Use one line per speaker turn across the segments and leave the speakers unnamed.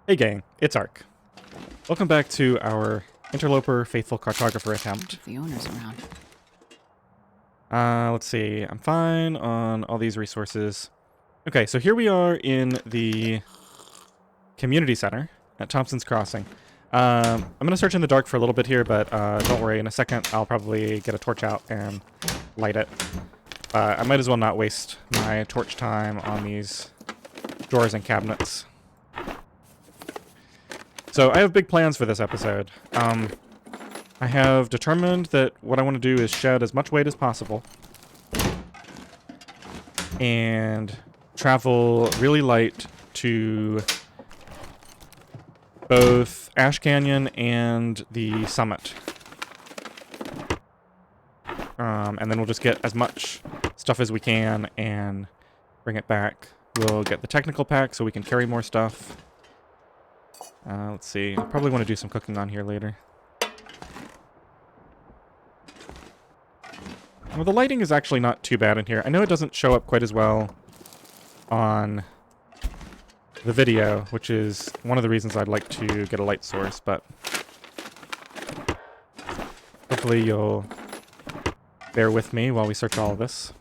Hey gang, it's Ark. Welcome back to our Interloper Faithful Cartographer attempt.
If the owner's around.
Let's see, I'm fine on all these resources. Okay, so here we are in the community center at Thompson's Crossing. I'm gonna search in the dark for a little bit here, but don't worry, in a second I'll probably get a torch out and light it. I might as well not waste my torch time on these drawers and cabinets. So I have big plans for this episode. I have determined that what I want to do is shed as much weight as possible and travel really light to both Ash Canyon and the summit. And then we'll just get as much stuff as we can and bring it back. We'll get the technical pack so we can carry more stuff. Let's see. I probably want to do some cooking on here later. Well, the lighting is actually not too bad in here. I know it doesn't show up quite as well on the video, which is one of the reasons I'd like to get a light source, but hopefully you'll bear with me while we search all of this.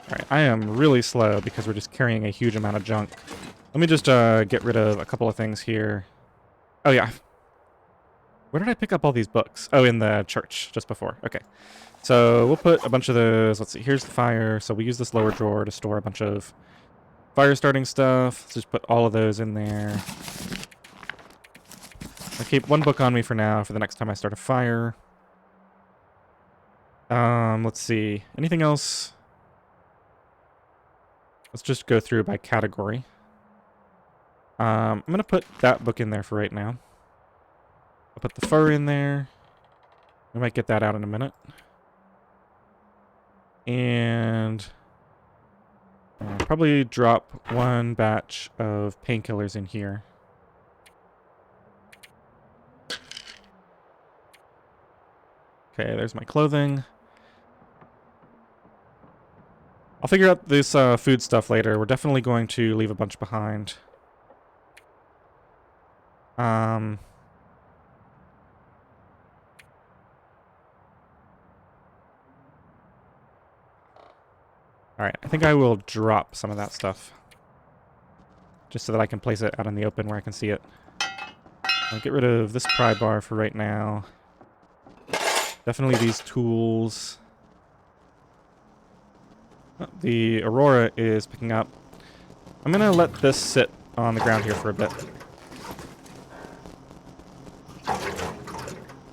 Alright, I am really slow because we're just carrying a huge amount of junk. Let me just get rid of a couple of things here. Oh yeah. Where did I pick up all these books? Oh, in the church, just before. Okay. So we'll put a bunch of those. Let's see, here's the fire. So we use this lower drawer to store a bunch of fire starting stuff. Let's just put all of those in there. I'll keep one book on me for now for the next time I start a fire. Let's see. Anything else? Let's just go through by category. I'm going to put that book in there for right now. I'll put the fur in there. We might get that out in a minute. And probably drop one batch of painkillers in here. Okay, there's my clothing. I'll figure out this food stuff later. We're definitely going to leave a bunch behind. Alright, I think I will drop some of that stuff. Just so that I can place it out in the open where I can see it. I'll get rid of this pry bar for right now. Definitely these tools. Oh, the Aurora is picking up. I'm gonna let this sit on the ground here for a bit.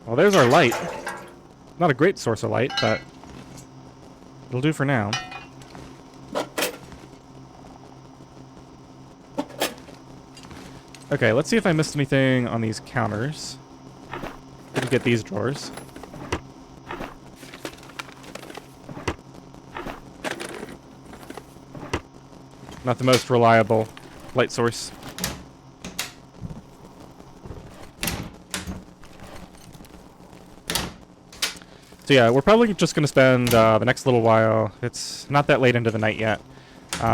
Well, there's our light. Not a great source of light, but it'll do for now. Okay, let's see if I missed anything on these counters. Didn't get these drawers. Not the most reliable light source. So yeah, we're probably just going to spend the next little while, it's not that late into the night yet,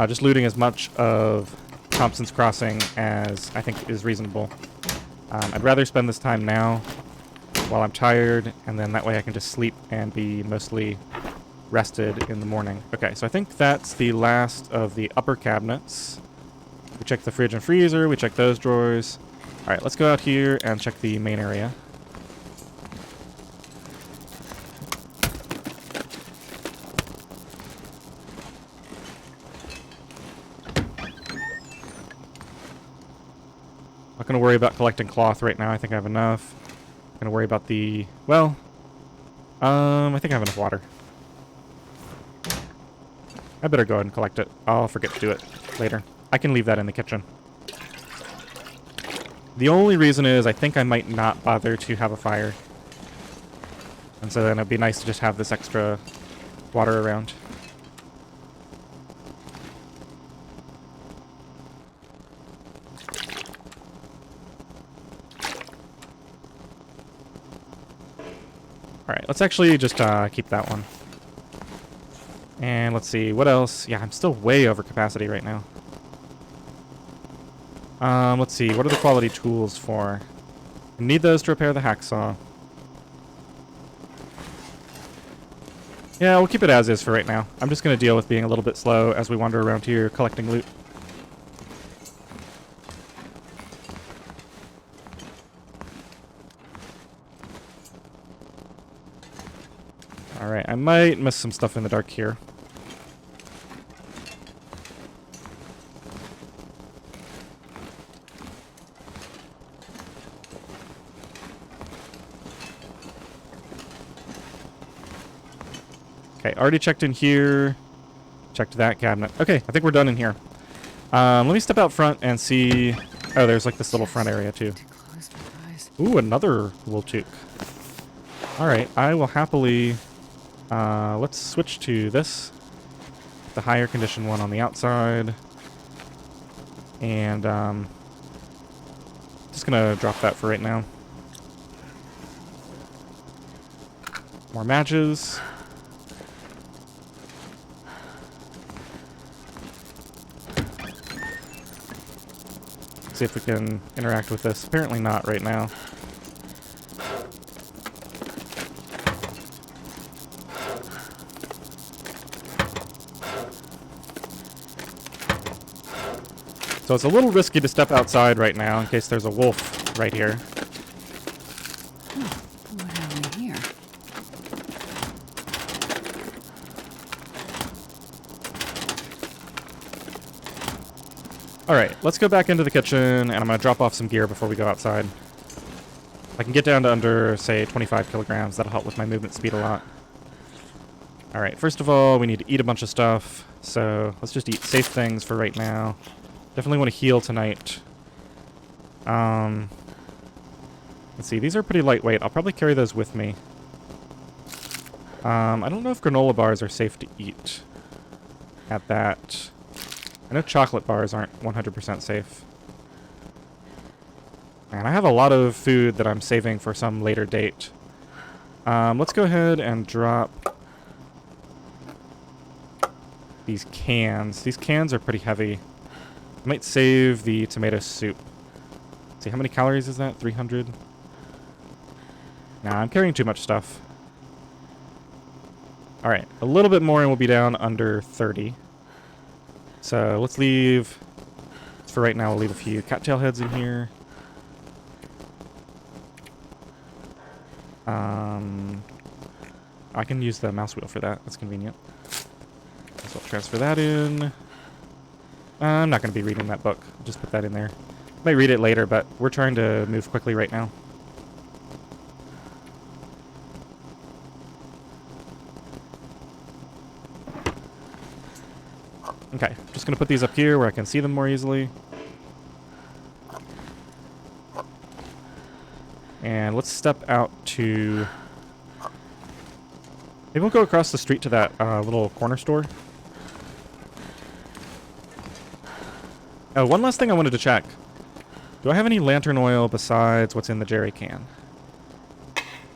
just looting as much of Thompson's Crossing as I think is reasonable. I'd rather spend this time now while I'm tired, and then that way I can just sleep and be mostly rested in the morning. Okay, so I think that's the last of the upper cabinets. We checked the fridge and freezer, we checked those drawers. Alright, let's go out here and check the main area. Not going to worry about collecting cloth right now. I think I have enough. I'm going to worry about the... Well, I think I have enough water. I better go ahead and collect it. I'll forget to do it later. I can leave that in the kitchen. The only reason is I think I might not bother to have a fire. And so then it'd be nice to just have this extra water around. Alright, let's actually just keep that one. And let's see, what else? Yeah, I'm still way over capacity right now. Let's see, what are the quality tools for? I need those to repair the hacksaw. Yeah, we'll keep it as is for right now. I'm just going to deal with being a little bit slow as we wander around here collecting loot. Alright, I might miss some stuff in the dark here. Okay, already checked in here. Checked that cabinet. Okay, I think we're done in here. Let me step out front and see... Oh, there's like this little front area too. Ooh, another Woltuk. Alright, I will happily... let's switch to this. The higher condition one on the outside. And, just gonna drop that for right now. More matches. See if we can interact with this. Apparently not right now. So it's a little risky to step outside right now in case there's a wolf right here.
What have we here?
Alright, let's go back into the kitchen, and I'm going to drop off some gear before we go outside. If I can get down to under, say, 25 kilograms, that'll help with my movement speed a lot. Alright, first of all, we need to eat a bunch of stuff, so let's just eat safe things for right now. Definitely want to heal tonight. Let's see, these are pretty lightweight. I'll probably carry those with me. I don't know if granola bars are safe to eat at that. I know chocolate bars aren't 100% safe. And I have a lot of food that I'm saving for some later date. Let's go ahead and drop these cans. These cans are pretty heavy. I might save the tomato soup. Let's see, how many calories is that? 300? Nah, I'm carrying too much stuff. Alright, a little bit more and we'll be down under 30. So let's leave, for right now, we'll leave a few cattail heads in here. I can use the mouse wheel for that. That's convenient. So I'll transfer that in. I'm not going to be reading that book. I'll just put that in there. Might read it later, but we're trying to move quickly right now. Okay, just going to put these up here where I can see them more easily. And let's step out to... Maybe we'll go across the street to that little corner store. Oh, one last thing I wanted to check. Do I have any lantern oil besides what's in the jerry can?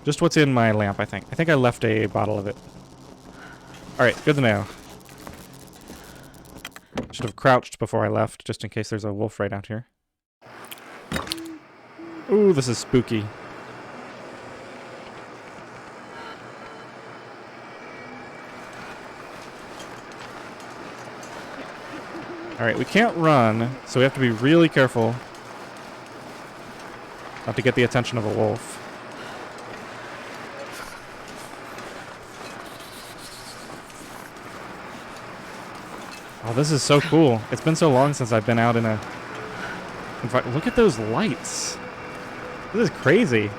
Just what's in my lamp, I think. I think I left a bottle of it. Alright, good to know. Should have crouched before I left, just in case there's a wolf right out here. Ooh, this is spooky. Alright, we can't run, so we have to be really careful not to get the attention of a wolf. Oh, this is so cool. It's been so long since I've been out in a... In fact, look at those lights. This is crazy.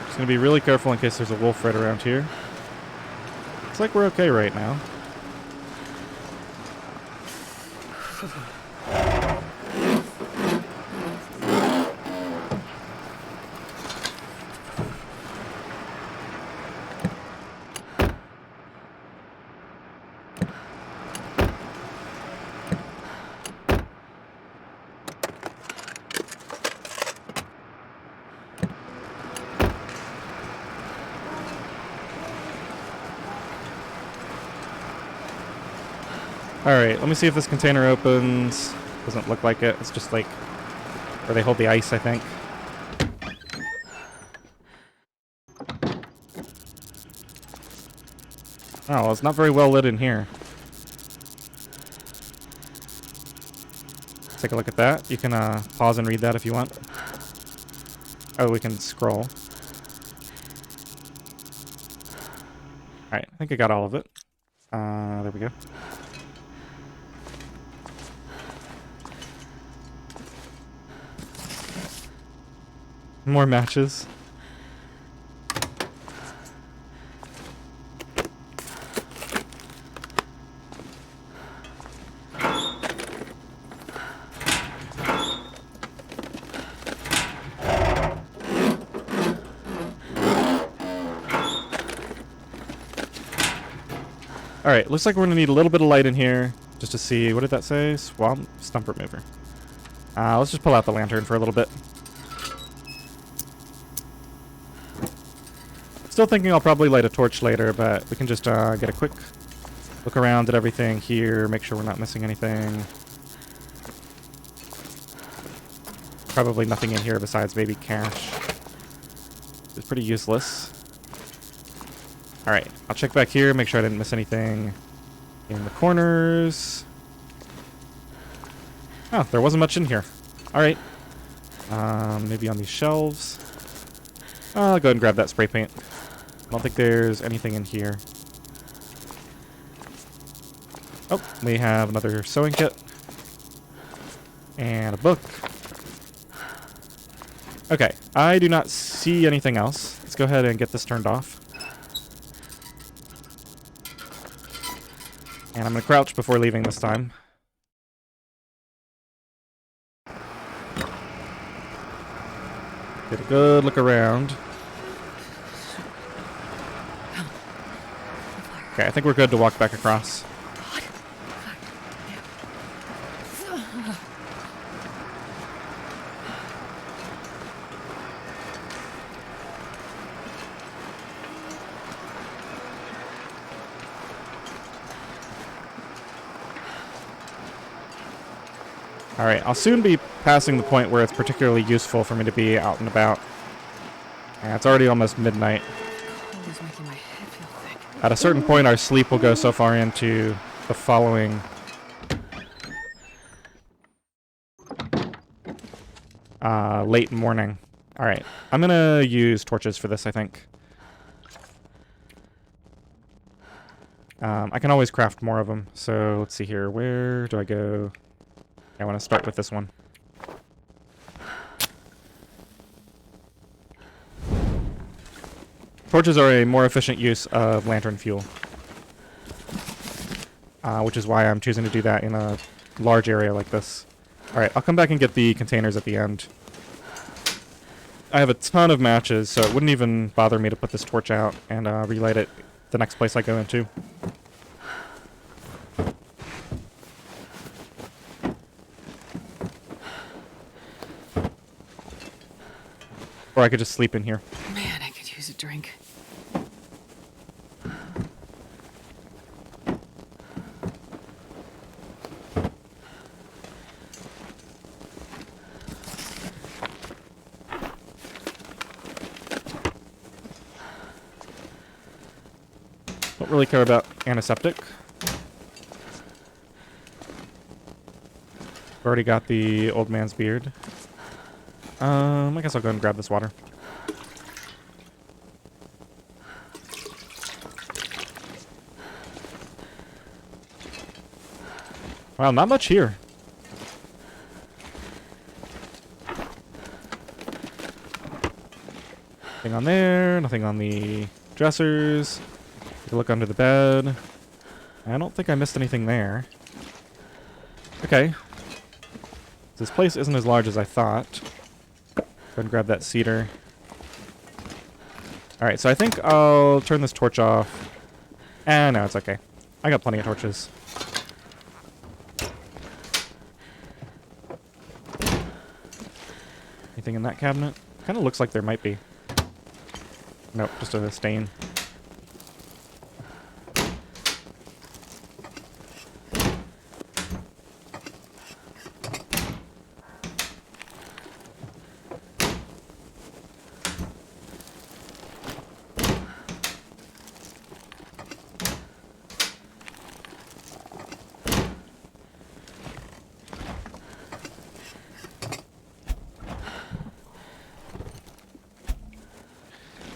Just gonna be really careful in case there's a wolf right around here. Looks like we're okay right now. Alright, let me see if this container opens. Doesn't look like it. It's just like where they hold the ice, I think. Oh, well, it's not very well lit in here. Take a look at that. You can pause and read that if you want. Oh, we can scroll. Alright, I think I got all of it. There we go. More matches. Alright, looks like we're going to need a little bit of light in here just to see. What did that say? Swamp stump remover. Let's just pull out the lantern for a little bit. Still thinking I'll probably light a torch later, but we can just get a quick look around at everything here, make sure we're not missing anything. Probably nothing in here besides maybe cash. It's pretty useless. Alright, I'll check back here, make sure I didn't miss anything in the corners. Oh, there wasn't much in here. Alright. Maybe on these shelves. I'll go ahead and grab that spray paint. I don't think there's anything in here. Oh, we have another sewing kit. And a book. Okay, I do not see anything else. Let's go ahead and get this turned off. And I'm going to crouch before leaving this time. Get a good look around. Okay, I think we're good to walk back across. Alright, I'll soon be passing the point where it's particularly useful for me to be out and about. Yeah, it's already almost midnight. At a certain point, our sleep will go so far into the following late morning. Alright, I'm gonna use torches for this, I think. I can always craft more of them, so let's see here. Where do I go? I want to start with this one. Torches are a more efficient use of lantern fuel. Which is why I'm choosing to do that in a large area like this. Alright, I'll come back and get the containers at the end. I have a ton of matches, so it wouldn't even bother me to put this torch out and relight it the next place I go into. Or I could just sleep in here.
Man, I could use a drink.
Don't really care about antiseptic. Already got the old man's beard. I guess I'll go ahead and grab this water. Wow, not much here. Nothing on there, nothing on the dressers. Take a look under the bed. I don't think I missed anything there. Okay. This place isn't as large as I thought. Go ahead and grab that cedar. Alright, so I think I'll turn this torch off. No, it's okay. I got plenty of torches. Anything in that cabinet? Kind of looks like there might be. Nope, just a stain.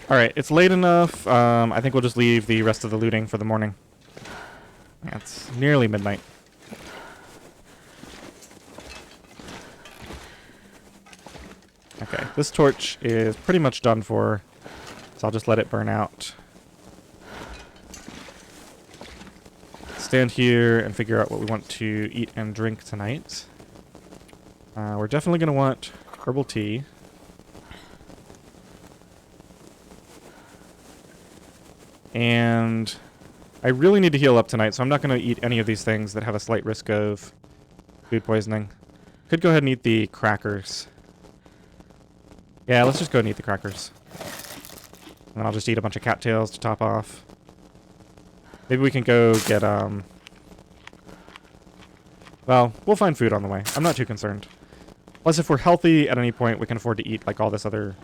Alright, it's late enough. I think we'll just leave the rest of the looting for the morning. Yeah, it's nearly midnight. Okay, this torch is pretty much done for, so I'll just let it burn out. Stand here and figure out what we want to eat and drink tonight. We're definitely going to want herbal tea. And I really need to heal up tonight, so I'm not going to eat any of these things that have a slight risk of food poisoning. Could go ahead and eat the crackers. Yeah, let's just go and eat the crackers. And then I'll just eat a bunch of cattails to top off. Maybe we can go get, well, we'll find food on the way. I'm not too concerned. Plus, if we're healthy at any point, we can afford to eat, like, all this other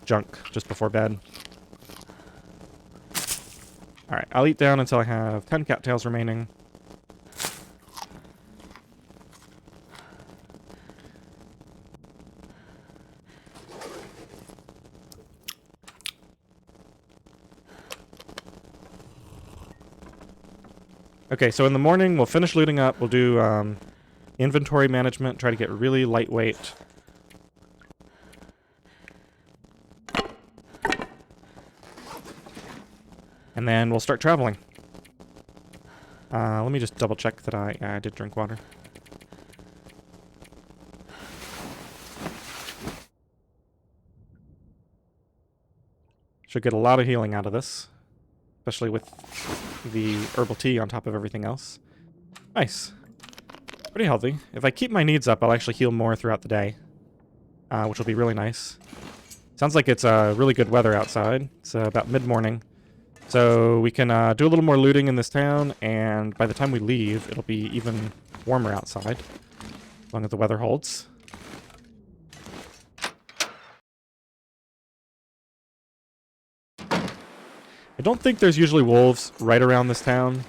junk just before bed. Alright, I'll eat down until I have 10 cattails remaining. Okay, so in the morning, we'll finish looting up. We'll do inventory management, try to get really lightweight. And then we'll start traveling. Let me just double check that I did drink water. Should get a lot of healing out of this. Especially with the herbal tea on top of everything else. Nice. Pretty healthy. If I keep my needs up, I'll actually heal more throughout the day. Which will be really nice. Sounds like it's really good weather outside. It's about mid-morning. So we can do a little more looting in this town, and by the time we leave, it'll be even warmer outside. As long as the weather holds. I don't think there's usually wolves right around this town.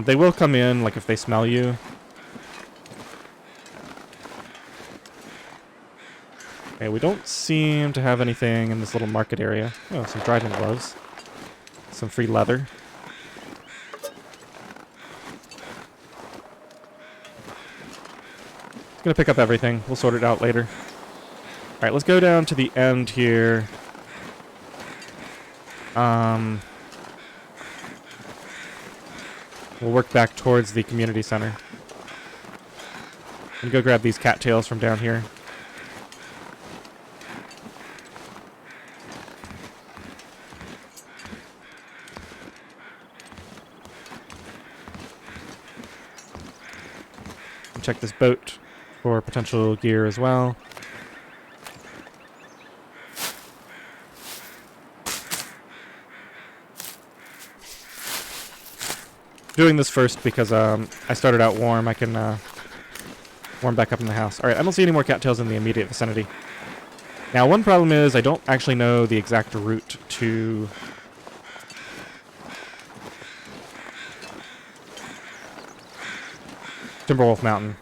They will come in, like, if they smell you. Okay, we don't seem to have anything in this little market area. Oh, some dryden gloves. Some free leather. Gonna pick up everything. We'll sort it out later. Alright, let's go down to the end here. We'll work back towards the community center. And go grab these cattails from down here. And check this boat for potential gear as well. Doing this first because I started out warm. I can warm back up in the house. Alright, I don't see any more cattails in the immediate vicinity. Now, one problem is I don't actually know the exact route to Timberwolf Mountain.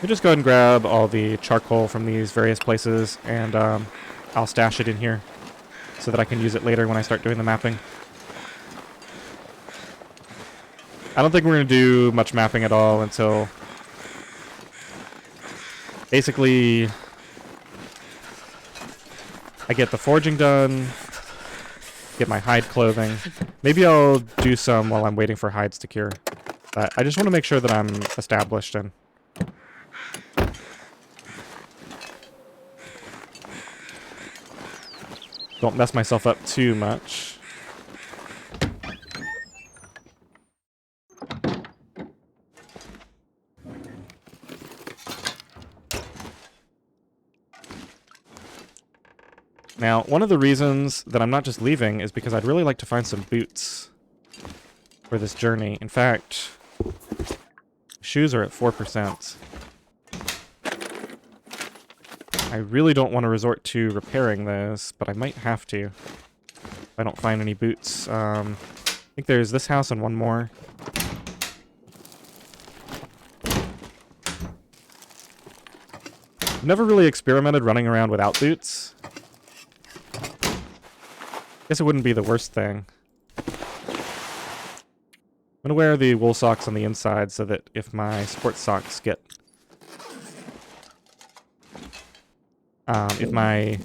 We just go ahead and grab all the charcoal from these various places, and I'll stash it in here so that I can use it later when I start doing the mapping. I don't think we're going to do much mapping at all until basically I get the forging done, get my hide clothing. Maybe I'll do some while I'm waiting for hides to cure. But I just want to make sure that I'm established and don't mess myself up too much. Now, one of the reasons that I'm not just leaving is because I'd really like to find some boots for this journey. In fact, shoes are at 4%. I really don't want to resort to repairing those, but I might have to if I don't find any boots. think there's this house and one more. I've never really experimented running around without boots. Guess it wouldn't be the worst thing. I'm gonna wear the wool socks on the inside so that if my sports socks get... if my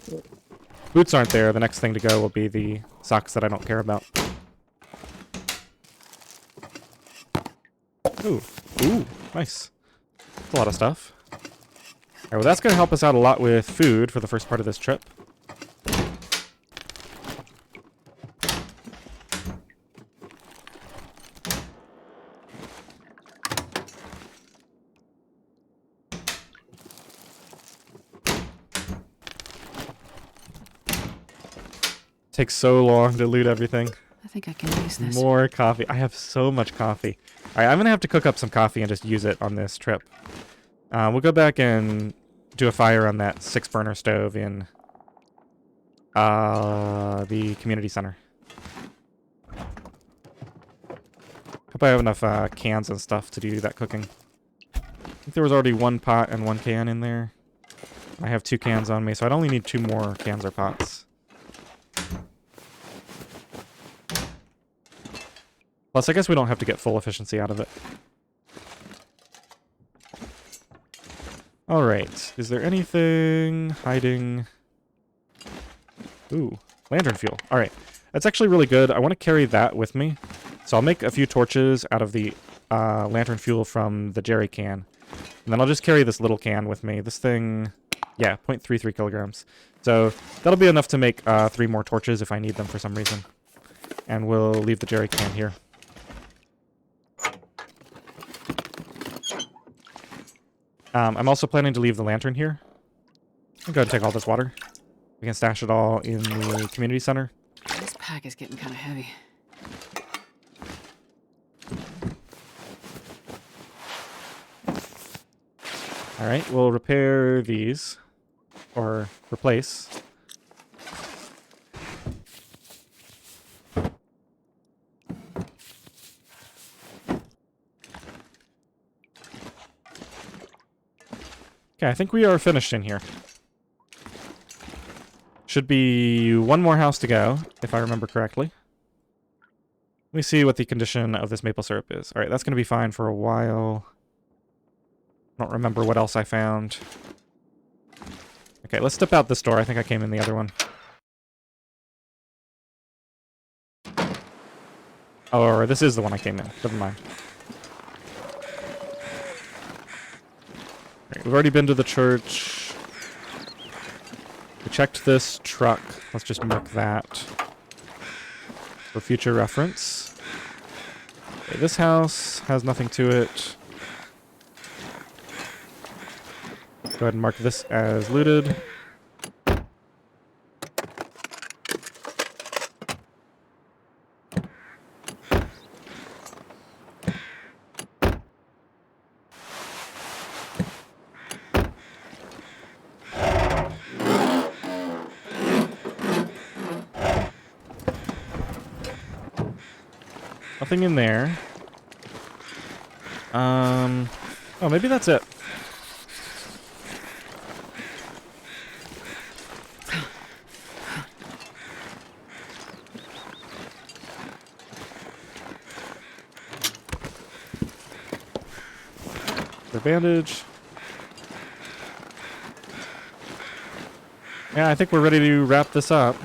boots aren't there, the next thing to go will be the socks that I don't care about. Ooh. Ooh, nice. That's a lot of stuff. Alright, well that's gonna help us out a lot with food for the first part of this trip. Takes so long to loot everything.
I think I can use this.
More coffee. I have so much coffee. Alright, I'm gonna have to cook up some coffee and just use it on this trip. We'll go back and do a fire on that 6-burner stove in the community center. Hope I have enough cans and stuff to do that cooking. I think there was already 1 pot and 1 can in there. I have 2 cans on me, so I'd only need 2 more cans or pots. Plus, I guess we don't have to get full efficiency out of it. Alright, is there anything hiding? Ooh, lantern fuel. Alright, that's actually really good. I want to carry that with me. So I'll make a few torches out of the lantern fuel from the jerry can. And then I'll just carry this little can with me. This thing, yeah, 0.33 kilograms. So that'll be enough to make 3 more torches if I need them for some reason. And we'll leave the jerry can here. I'm also planning to leave the lantern here. I'll go ahead and take all this water. We can stash it all in the community center.
This pack is getting kind of heavy.
Alright, we'll repair these. Or replace. Okay, I think we are finished in here. Should be 1 more house to go, if I remember correctly. Let me see what the condition of this maple syrup is. Alright, that's going to be fine for a while. I don't remember what else I found. Okay, let's step out this door. I think I came in the other one. Oh, or this is the one I came in. Never mind. Right, we've already been to the church. We checked this truck. Let's just mark that for future reference. Okay, this house has nothing to it. Go ahead and mark this as looted. Nothing in there. Oh, maybe that's it. The bandage. Yeah, I think we're ready to wrap this up.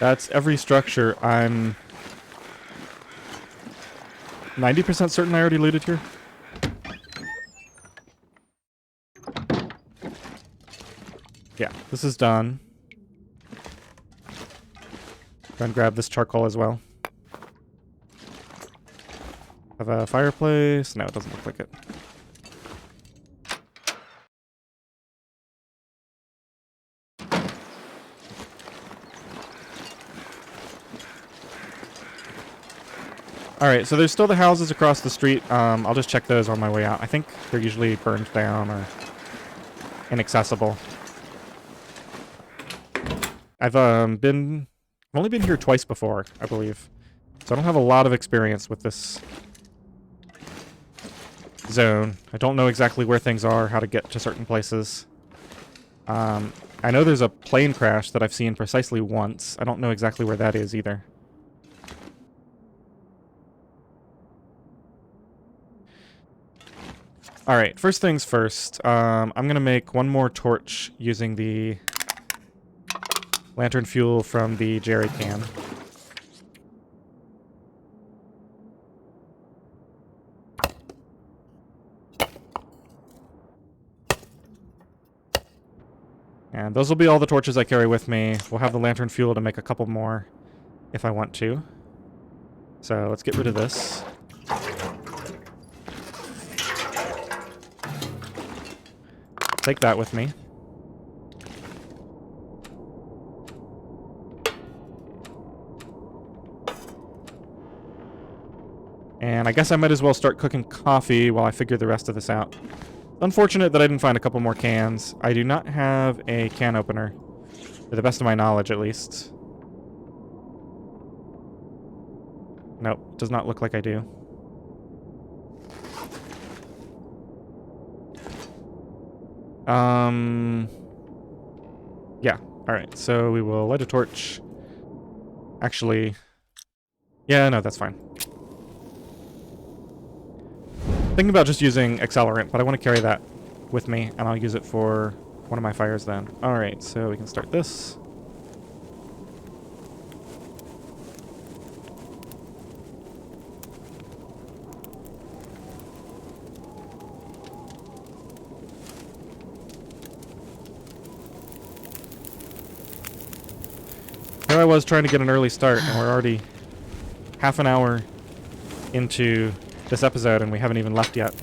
That's every structure. I'm 90% certain I already looted here. Yeah, this is done. Go and grab this charcoal as well. Have a fireplace? No, it doesn't look like it. Alright, so there's still the houses across the street. I'll just check those on my way out. I think they're usually burned down or inaccessible. I've only been here twice before, I believe. So So I don't have a lot of experience with this zone. I don't know exactly where things are, how to get to certain places. I know there's a plane crash that I've seen precisely once. I don't know exactly where that is either. Alright, first things first. I'm going to make one more torch using the lantern fuel from the jerry can. And those will be all the torches I carry with me. We'll have the lantern fuel to make a couple more if I want to. So let's get rid of this. Take that with me. And I guess I might as well start cooking coffee while I figure the rest of this out. Unfortunate that I didn't find a couple more cans. I do not have a can opener, to the best of my knowledge at least. Nope, does not look like I do. Yeah, alright, so we will light a torch. Actually, yeah, no, that's fine. Thinking about just using accelerant, but I want to carry that with me, and I'll use it for one of my fires then. Alright, so we can start this. Here I was trying to get an early start, and we're already half an hour into this episode, and we haven't even left yet.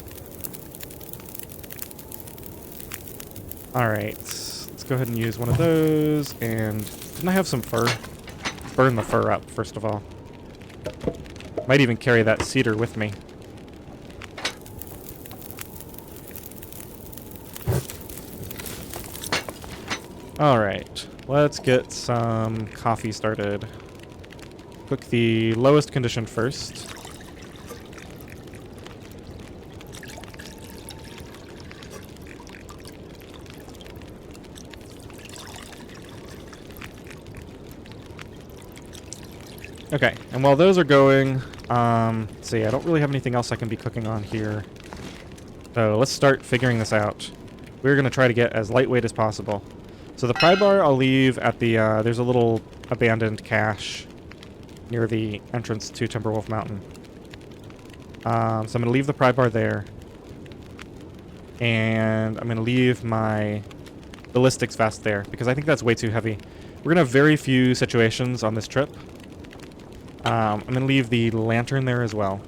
Alright, let's go ahead and use one of those, and didn't I have some fur? Let's burn the fur up, first of all. Might even carry that cedar with me. Alright, let's get some coffee started. Cook the lowest condition first. Okay, and while those are going, let's see, I don't really have anything else I can be cooking on here. So let's start figuring this out. We're going to try to get as lightweight as possible. So the pry bar I'll leave at the, there's a little abandoned cache near the entrance to Timberwolf Mountain. So I'm going to leave the pry bar there. And I'm going to leave my ballistics vest there, because I think that's way too heavy. We're going to have very few situations on this trip. I'm going to leave the lantern there as well.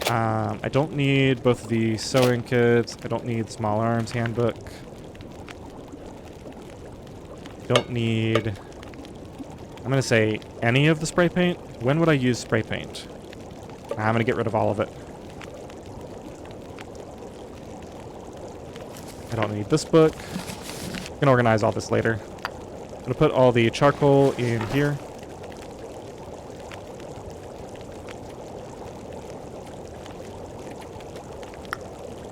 I don't need both of the sewing kits. I don't need small arms handbook. Don't need, I'm going to say, any of the spray paint. When would I use spray paint? I'm going to get rid of all of it. I don't need this book. I can organize all this later. I'm going to put all the charcoal in here.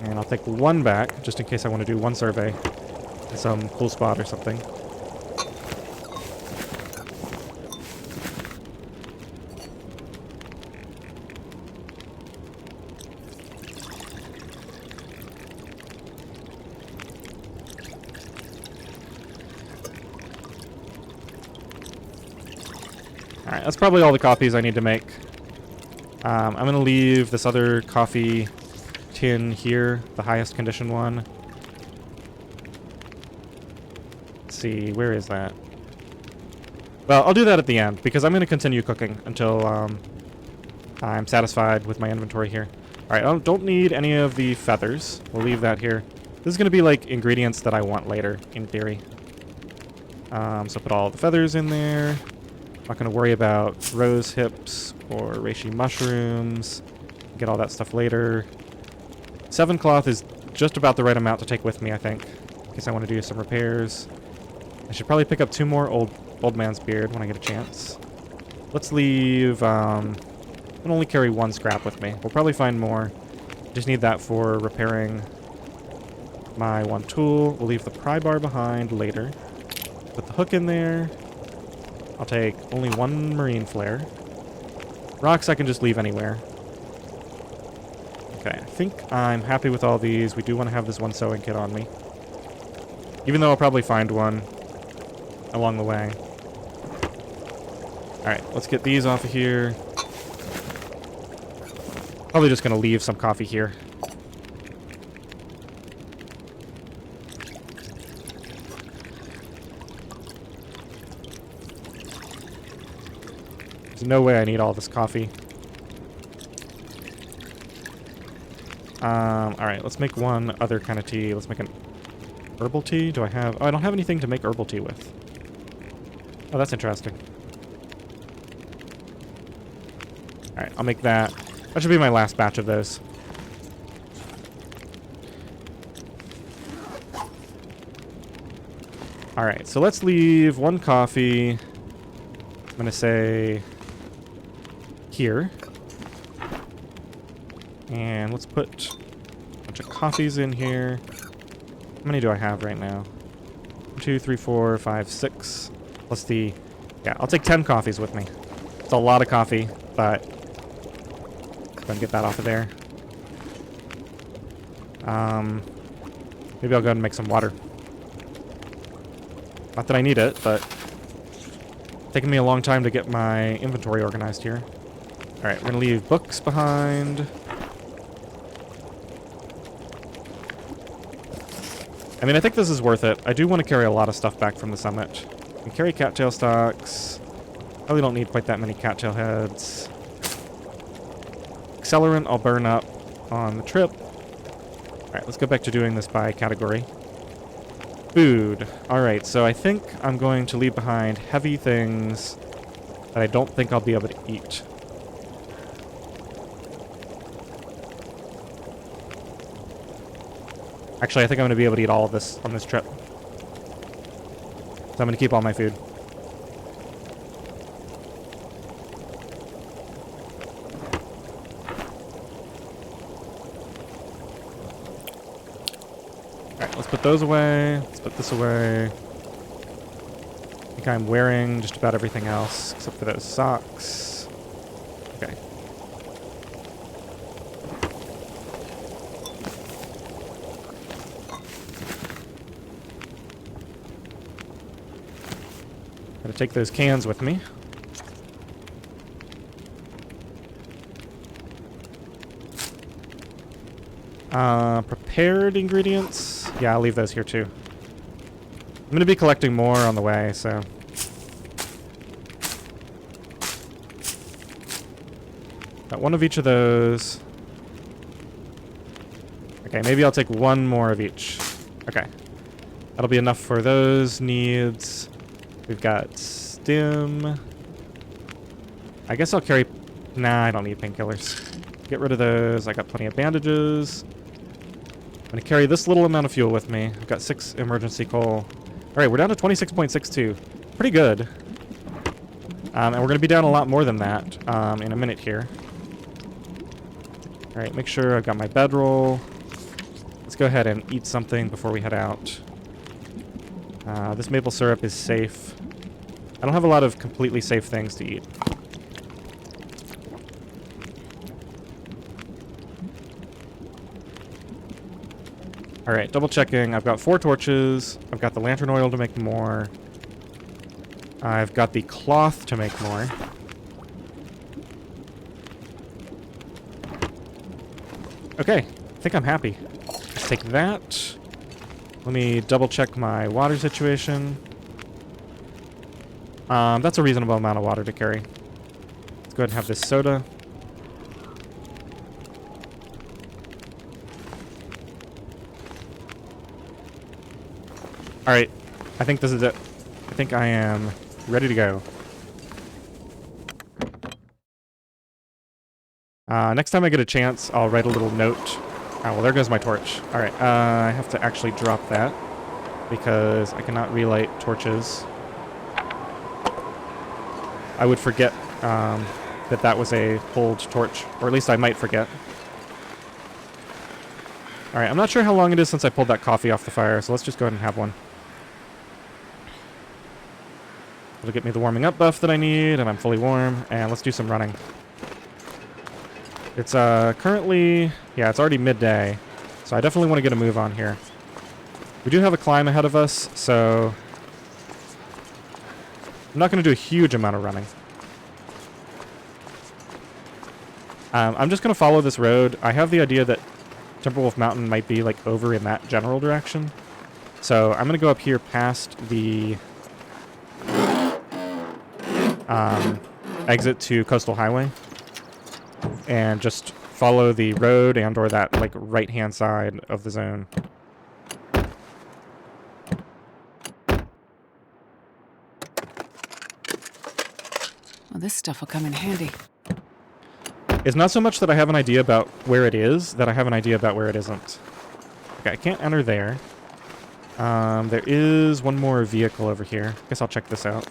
And I'll take one back, just in case I want to do one survey in some cool spot or something. Alright, that's probably all the copies I need to make. I'm going to leave this other coffee tin here, the highest condition one. Let's see, where is that? Well, I'll do that at the end, because I'm going to continue cooking until I'm satisfied with my inventory here. Alright, I don't need any of the feathers. We'll leave that here. This is going to be like ingredients that I want later, in theory. So put all the feathers in there. Not going to worry about rose hips or reishi mushrooms. Get all that stuff later. 7 cloth is just about the right amount to take with me, I think, in case I want to do some repairs. I should probably pick up 2 more old man's beard when I get a chance. Let's leave, I can only carry 1 scrap with me. We'll probably find more. Just need that for repairing my 1 tool. We'll leave the pry bar behind later. Put the hook in there. I'll take only 1 marine flare. Rocks I can just leave anywhere. Okay, I think I'm happy with all these. We do want to have this 1 sewing kit on me. Even though I'll probably find one along the way. Alright, let's get these off of here. Probably just going to leave some coffee here. There's no way I need all this coffee. Alright, let's make 1 other kind of tea. Let's make an herbal tea. Do I have... Oh, I don't have anything to make herbal tea with. Oh, that's interesting. Alright, I'll make that. That should be my last batch of those. Alright, so let's leave 1 coffee. I'm gonna say... here. And let's put a bunch of coffees in here. How many do I have right now? 1, 2, 3, 4, 5, 6. Plus the... Yeah, I'll take 10 coffees with me. It's a lot of coffee, but... Go ahead and get that off of there. Maybe I'll go ahead and make some water. Not that I need it, but... It's taking me a long time to get my inventory organized here. Alright, we're gonna leave books behind. I mean, I think this is worth it. I do want to carry a lot of stuff back from the summit. I can carry cattail stalks. Probably don't need quite that many cattail heads. Accelerant I'll burn up on the trip. Alright, let's go back to doing this by category. Food. Alright, so I think I'm going to leave behind heavy things that I don't think I'll be able to eat. Actually, I think I'm going to be able to eat all of this on this trip. So I'm going to keep all my food. Alright, let's put those away. Let's put this away. I think I'm wearing just about everything else, except for those socks. Okay. Gotta take those cans with me. Prepared ingredients. Yeah, I'll leave those here too. I'm gonna be collecting more on the way, so. Got 1 of each of those. Okay, maybe I'll take 1 more of each. Okay. That'll be enough for those needs. We've got stim. I guess I'll carry... Nah, I don't need painkillers. Get rid of those. I got plenty of bandages. I'm going to carry this little amount of fuel with me. I've got 6 emergency coal. Alright, we're down to 26.62. Pretty good. And we're going to be down a lot more than that in a minute here. Alright, make sure I've got my bedroll. Let's go ahead and eat something before we head out. This maple syrup is safe. I don't have a lot of completely safe things to eat. Alright, double checking. I've got 4 torches. I've got the lantern oil to make more. I've got the cloth to make more. Okay, I think I'm happy. Let's take that. Let me double check my water situation. That's a reasonable amount of water to carry. Let's go ahead and have this soda. Alright, I think this is it. I think I am ready to go. Next time I get a chance, I'll write a little note. Oh, well, there goes my torch. Alright, I have to actually drop that. because I cannot relight torches. I would forget that that was a pulled torch, or at least I might forget. Alright, I'm not sure how long it is since I pulled that coffee off the fire, so let's just go ahead and have one. It'll get me the warming up buff that I need, and I'm fully warm, and let's do some running. It's currently, yeah, it's already midday, so I definitely want to get a move on here. We do have a climb ahead of us, so I'm not going to do a huge amount of running. I'm just going to follow this road. I have the idea that Timberwolf Mountain might be like over in that general direction. So I'm going to go up here past the exit to Coastal Highway and just follow the road and or that like right-hand side of the zone.
Well, this stuff will come in handy.
It's not so much that I have an idea about where it is, that I have an idea about where it isn't. Okay, I can't enter there. There is one more vehicle over here. Guess I'll check this out.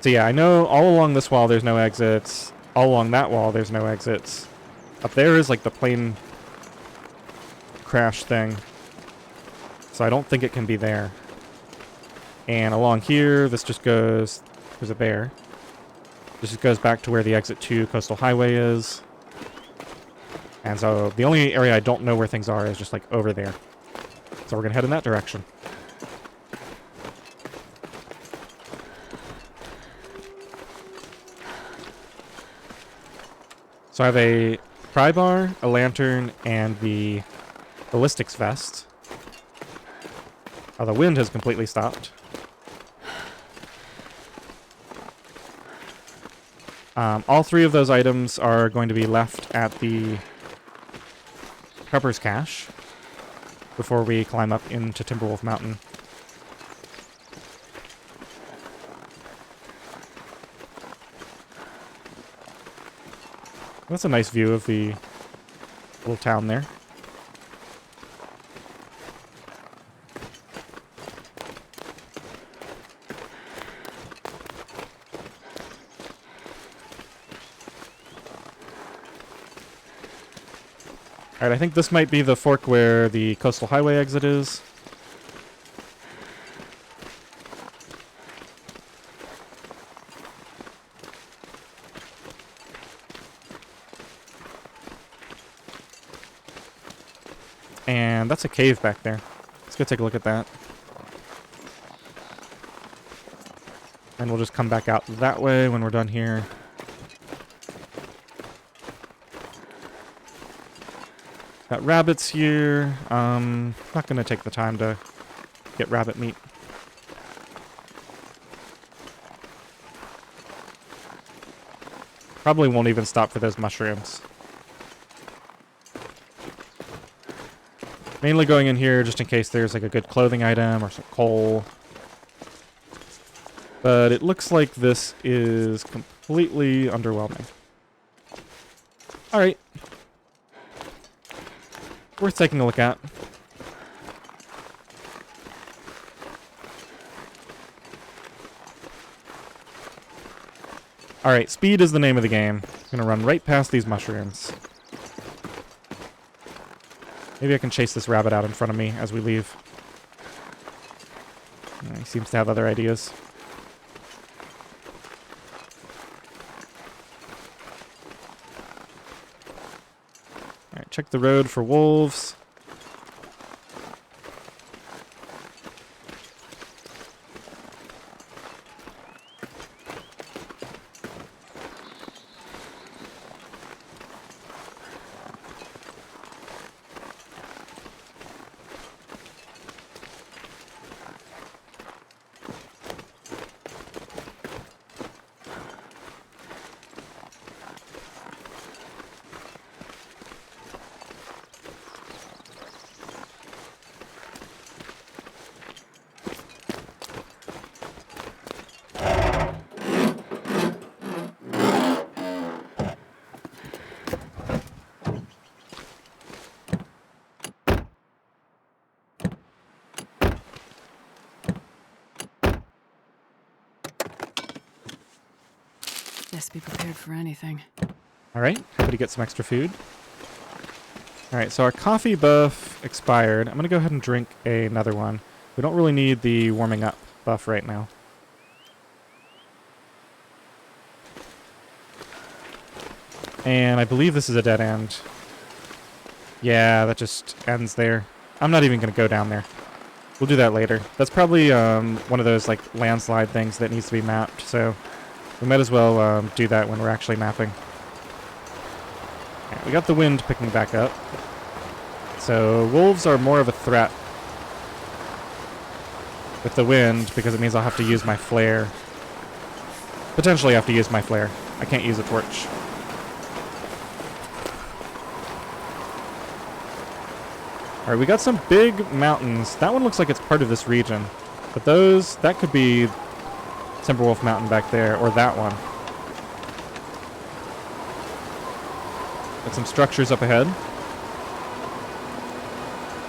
So yeah, I know all along this wall there's no exits. All along that wall there's no exits. Up there is like the plane crash thing. So I don't think it can be there. And along here, this just goes... There's a bear. This just goes back to where the exit to Coastal Highway is. And so the only area I don't know where things are is just like over there. So we're going to head in that direction. So I have a pry bar, a lantern, and the ballistics vest. Oh, the wind has completely stopped. All three of those items are going to be left at the Prepper's Cache before we climb up into Timberwolf Mountain. That's a nice view of the little town there. Alright, I think this might be the fork where the Coastal Highway exit is. And that's a cave back there. Let's go take a look at that. And we'll just come back out that way when we're done here. Got rabbits here. Not gonna take the time to get rabbit meat. Probably won't even stop for those mushrooms. Mainly going in here just in case there's like a good clothing item or some coal. But it looks like this is completely underwhelming. Alright. Worth taking a look at. Alright, speed is the name of the game. I'm gonna run right past these mushrooms. Maybe I can chase this rabbit out in front of me as we leave. He seems to have other ideas. Alright, check the road for wolves.
Best be prepared for anything.
Alright, happy to get some extra food. Alright, so our coffee buff expired. I'm going to go ahead and drink another one. We don't really need the warming up buff right now. And I believe this is a dead end. Yeah, that just ends there. I'm not even going to go down there. We'll do that later. That's probably one of those like landslide things that needs to be mapped, so we might as well do that when we're actually mapping. Yeah, we got the wind picking back up. So wolves are more of a threat with the wind because it means I'll have to use my flare. Potentially have to use my flare. I can't use a torch. Alright, we got some big mountains. That one looks like it's part of this region. But that could be Timberwolf Mountain back there, or that one. Got some structures up ahead.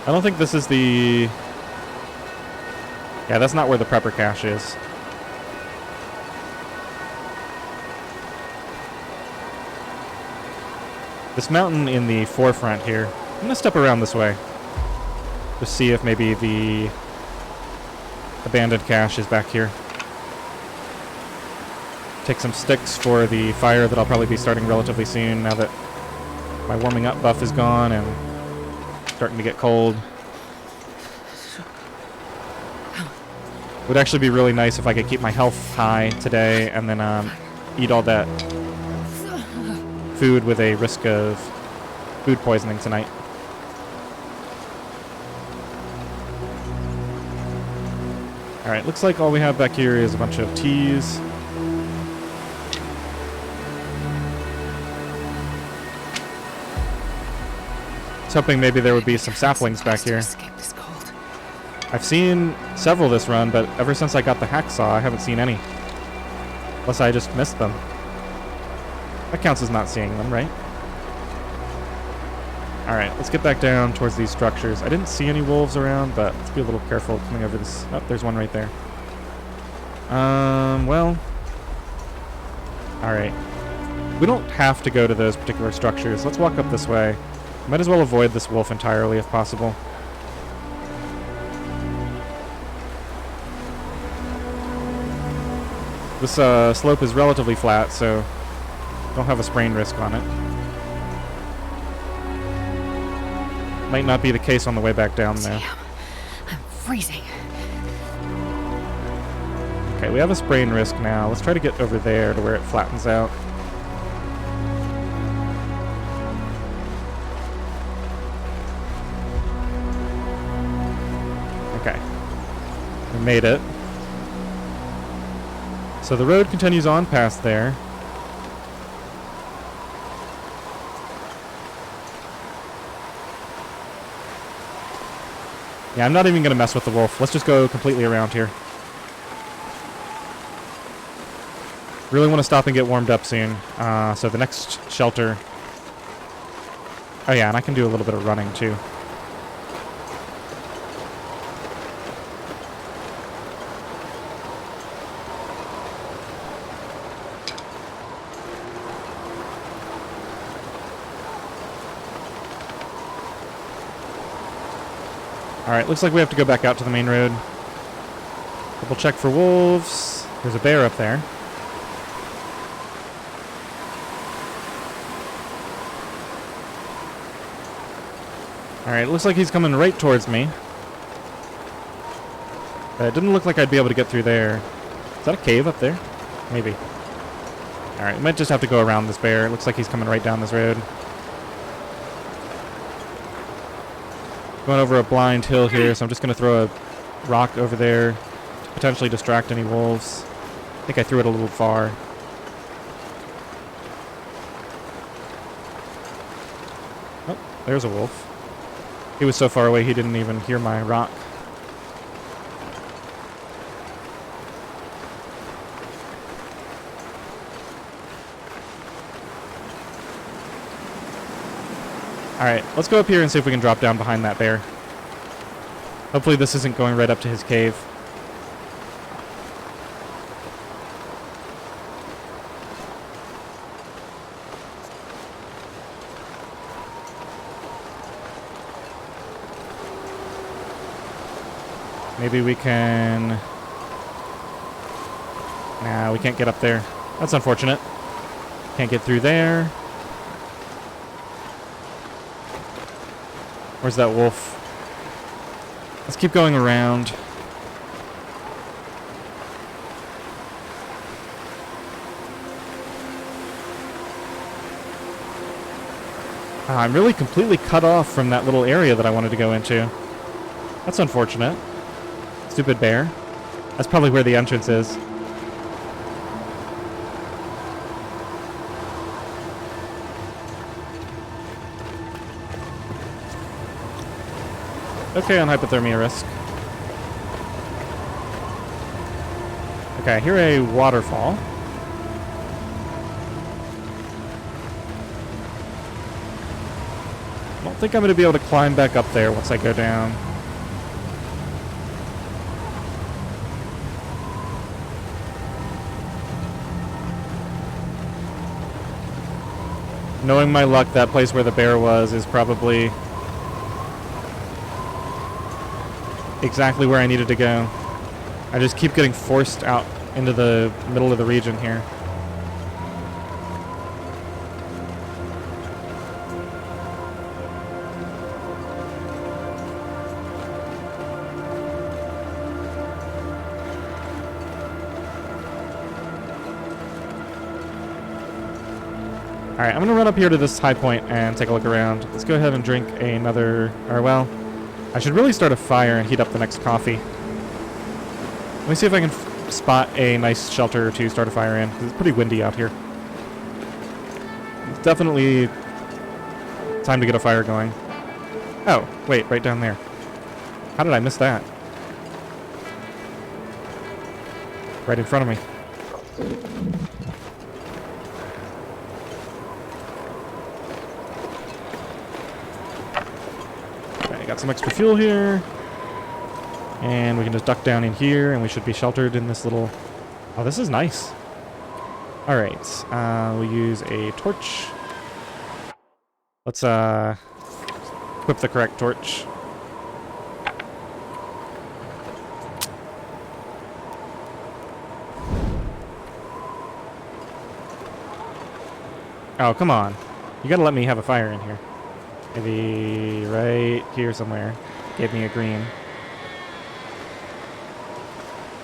I don't think this is the... Yeah, that's not where the prepper cache is. This mountain in the forefront here. I'm gonna step around this way. Just see if maybe the abandoned cache is back here. Take some sticks for the fire that I'll probably be starting relatively soon now that my warming up buff is gone and starting to get cold. Would actually be really nice if I could keep my health high today and then eat all that food with a risk of food poisoning tonight. Alright, looks like all we have back here is a bunch of teas. I was hoping maybe there would be some saplings back here. I've seen several this run, but ever since I got the hacksaw, I haven't seen any. Unless I just missed them. That counts as not seeing them, right? Alright, let's get back down towards these structures. I didn't see any wolves around, but let's be a little careful coming over this. Oh, there's one right there. Well... Alright. We don't have to go to those particular structures. Let's walk up this way. Might as well avoid this wolf entirely if possible. This slope is relatively flat, so don't have a sprain risk on it. Might not be the case on the way back down there.
Damn, I'm freezing.
Okay, we have a sprain risk now. Let's try to get over there to where it flattens out. Okay. We made it. So the road continues on past there. Yeah, I'm not even going to mess with the wolf. Let's just go completely around here. Really want to stop and get warmed up soon. So the next shelter... Oh yeah, and I can do a little bit of running too. Alright, looks like we have to go back out to the main road. Double check for wolves. There's a bear up there. Alright, it looks like he's coming right towards me. It didn't look like I'd be able to get through there. Is that a cave up there? Maybe. Alright, we might just have to go around this bear. It looks like he's coming right down this road. Going over a blind hill here, so I'm just going to throw a rock over there to potentially distract any wolves. I think I threw it a little far. Oh, there's a wolf. He was so far away he didn't even hear my rock. Alright, let's go up here and see if we can drop down behind that bear. Hopefully this isn't going right up to his cave. Maybe we can... Nah, we can't get up there. That's unfortunate. Can't get through there. Where's that wolf? Let's keep going around. I'm really completely cut off from that little area that I wanted to go into. That's unfortunate. Stupid bear. That's probably where the entrance is. Okay, on hypothermia risk. Okay, I hear a waterfall. I don't think I'm going to be able to climb back up there once I go down. Knowing my luck, that place where the bear was is probably exactly where I needed to go. I just keep getting forced out into the middle of the region here. Alright, I'm gonna run up here to this high point and take a look around. Let's go ahead and drink another, or well, I should really start a fire and heat up the next coffee. Let me see if I can spot a nice shelter to start a fire in. It's pretty windy out here. It's definitely time to get a fire going. Oh, wait, right down there. How did I miss that? Right in front of me. Okay, got some extra fuel here. And we can just duck down in here, and we should be sheltered in this little... Oh, this is nice. Alright, we'll use a torch. Let's equip the correct torch. Oh, come on. You gotta let me have a fire in here. Maybe right here somewhere. Gave me a green.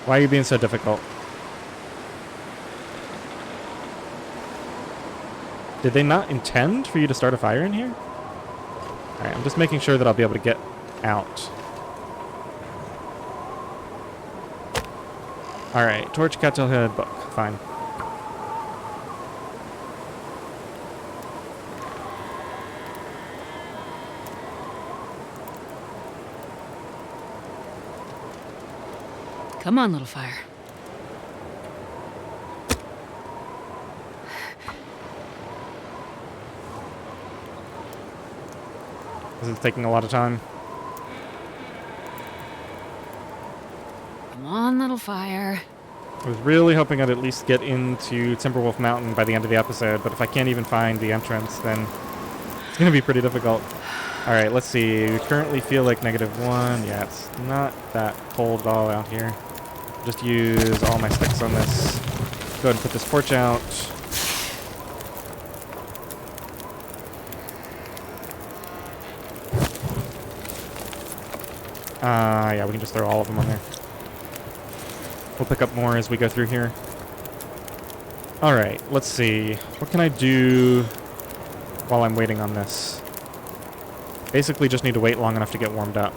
Why are you being so difficult? Did they not intend for you to start a fire in here? Alright, I'm just making sure that I'll be able to get out. Alright, torch, cattail head, book. Fine.
Come on, little fire.
This is taking a lot of time.
Come on, little fire.
I was really hoping I'd at least get into Timberwolf Mountain by the end of the episode, but if I can't even find the entrance, then it's going to be pretty difficult. Alright, let's see. We currently feel like -1. Yeah, it's not that cold at all out here. Just use all my sticks on this. Go ahead and put this torch out. Yeah, we can just throw all of them on there. We'll pick up more as we go through here. Alright, let's see. What can I do while I'm waiting on this? Basically just need to wait long enough to get warmed up.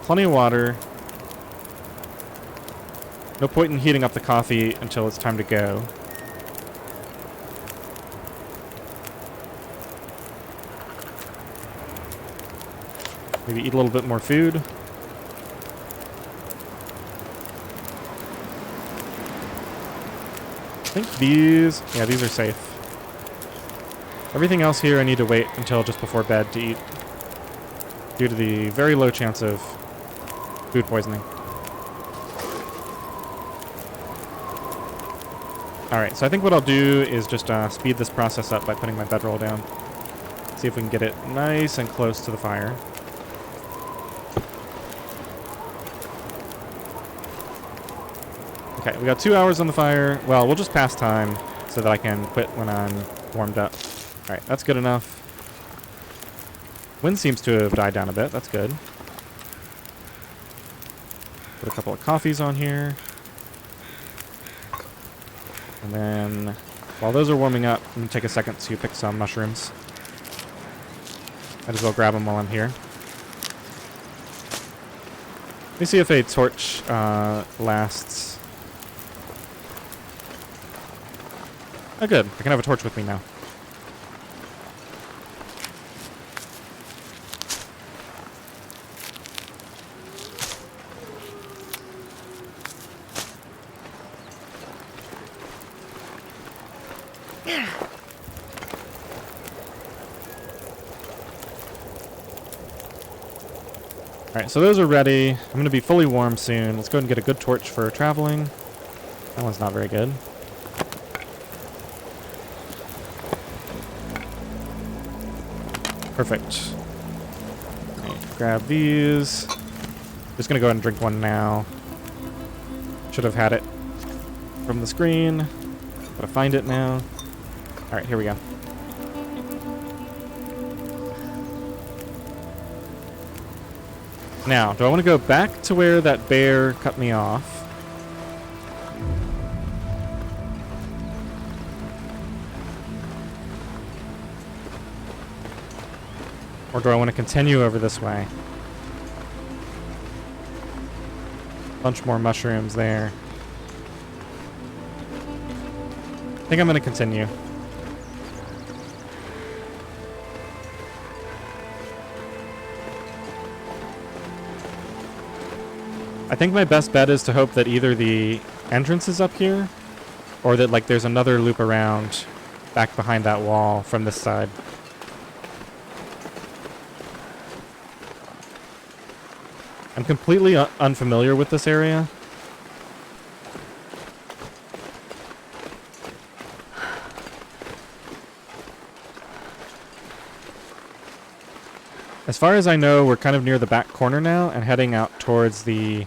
Plenty of water. No point in heating up the coffee until it's time to go. Maybe eat a little bit more food. I think these... Yeah, these are safe. Everything else here I need to wait until just before bed to eat, due to the very low chance of food poisoning. Alright, so I think what I'll do is just speed this process up by putting my bedroll down. See if we can get it nice and close to the fire. Okay, we got 2 hours on the fire. Well, we'll just pass time so that I can quit when I'm warmed up. Alright, that's good enough. Wind seems to have died down a bit. That's good. Put a couple of coffees on here. And then, while those are warming up, I'm going to take a second to pick some mushrooms. Might as well grab them while I'm here. Let me see if a torch lasts. Oh, good. I can have a torch with me now. Alright, so those are ready. I'm going to be fully warm soon. Let's go ahead and get a good torch for traveling. That one's not very good. Perfect. Okay, grab these. Just going to go ahead and drink one now. Should have had it from the screen. Gotta find it now. Alright, here we go. Now, do I want to go back to where that bear cut me off? Or do I want to continue over this way? Bunch more mushrooms there. I think I'm going to continue. I think my best bet is to hope that either the entrance is up here, or that like there's another loop around back behind that wall from this side. I'm completely unfamiliar with this area. As far as I know, we're kind of near the back corner now and heading out towards the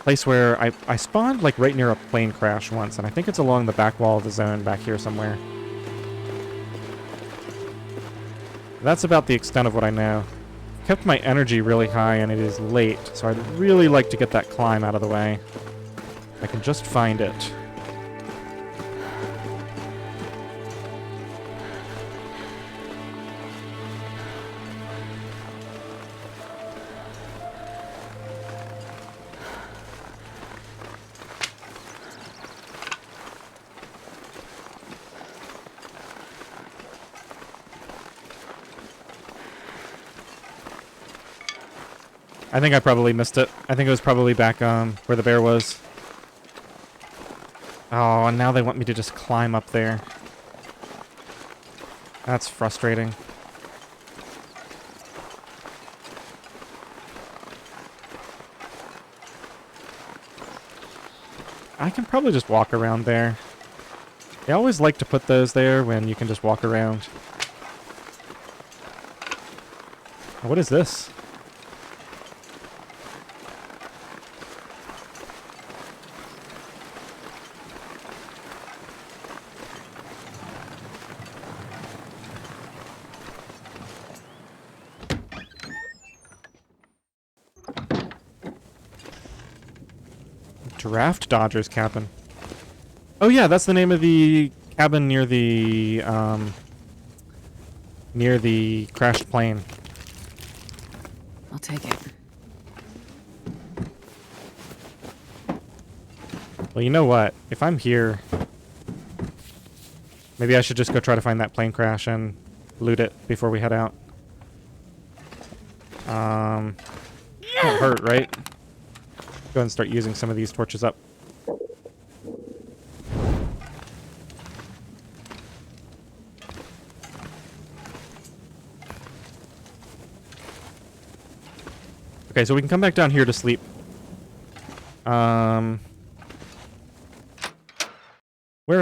place where I spawned like right near a plane crash once, and I think it's along the back wall of the zone back here somewhere. That's about the extent of what I know. Kept my energy really high and it is late, so I'd really like to get that climb out of the way. I can just find it. I think I probably missed it. I think it was probably back where the bear was. Oh, and now they want me to just climb up there. That's frustrating. I can probably just walk around there. They always like to put those there when you can just walk around. What is this? Draft Dodger's cabin. Oh yeah, that's the name of the cabin near the crashed plane.
I'll take it.
Well, you know what? If I'm here, maybe I should just go try to find that plane crash and loot it before we head out. Won't hurt, right? Go ahead and start using some of these torches up. Okay, so we can come back down here to sleep. Where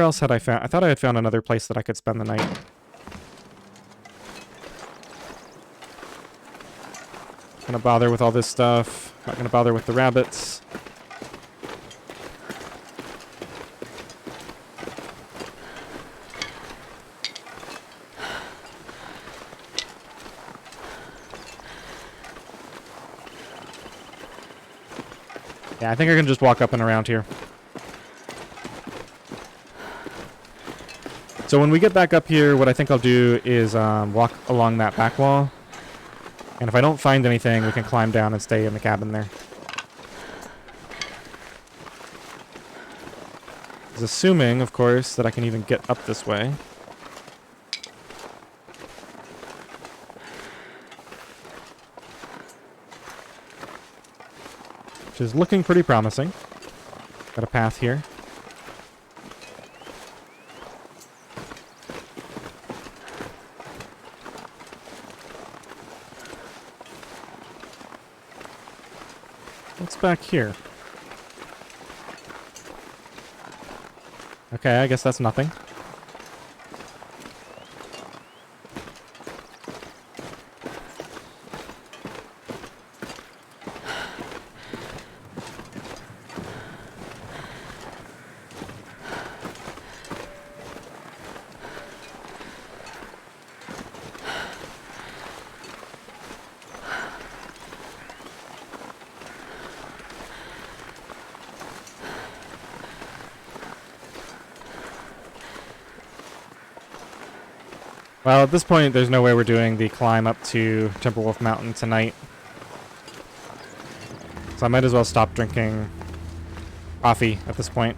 else had I found? I thought I had found another place that I could spend the night. Not gonna bother with all this stuff. Not gonna bother with the rabbits. Yeah, I think I can just walk up and around here. So when we get back up here, what I think I'll do is walk along that back wall. And if I don't find anything, we can climb down and stay in the cabin there. Is assuming, of course, that I can even get up this way. Which is looking pretty promising. Got a path here. What's back here? Okay, I guess that's nothing. Well, at this point, there's no way we're doing the climb up to Timberwolf Mountain tonight. So I might as well stop drinking coffee at this point.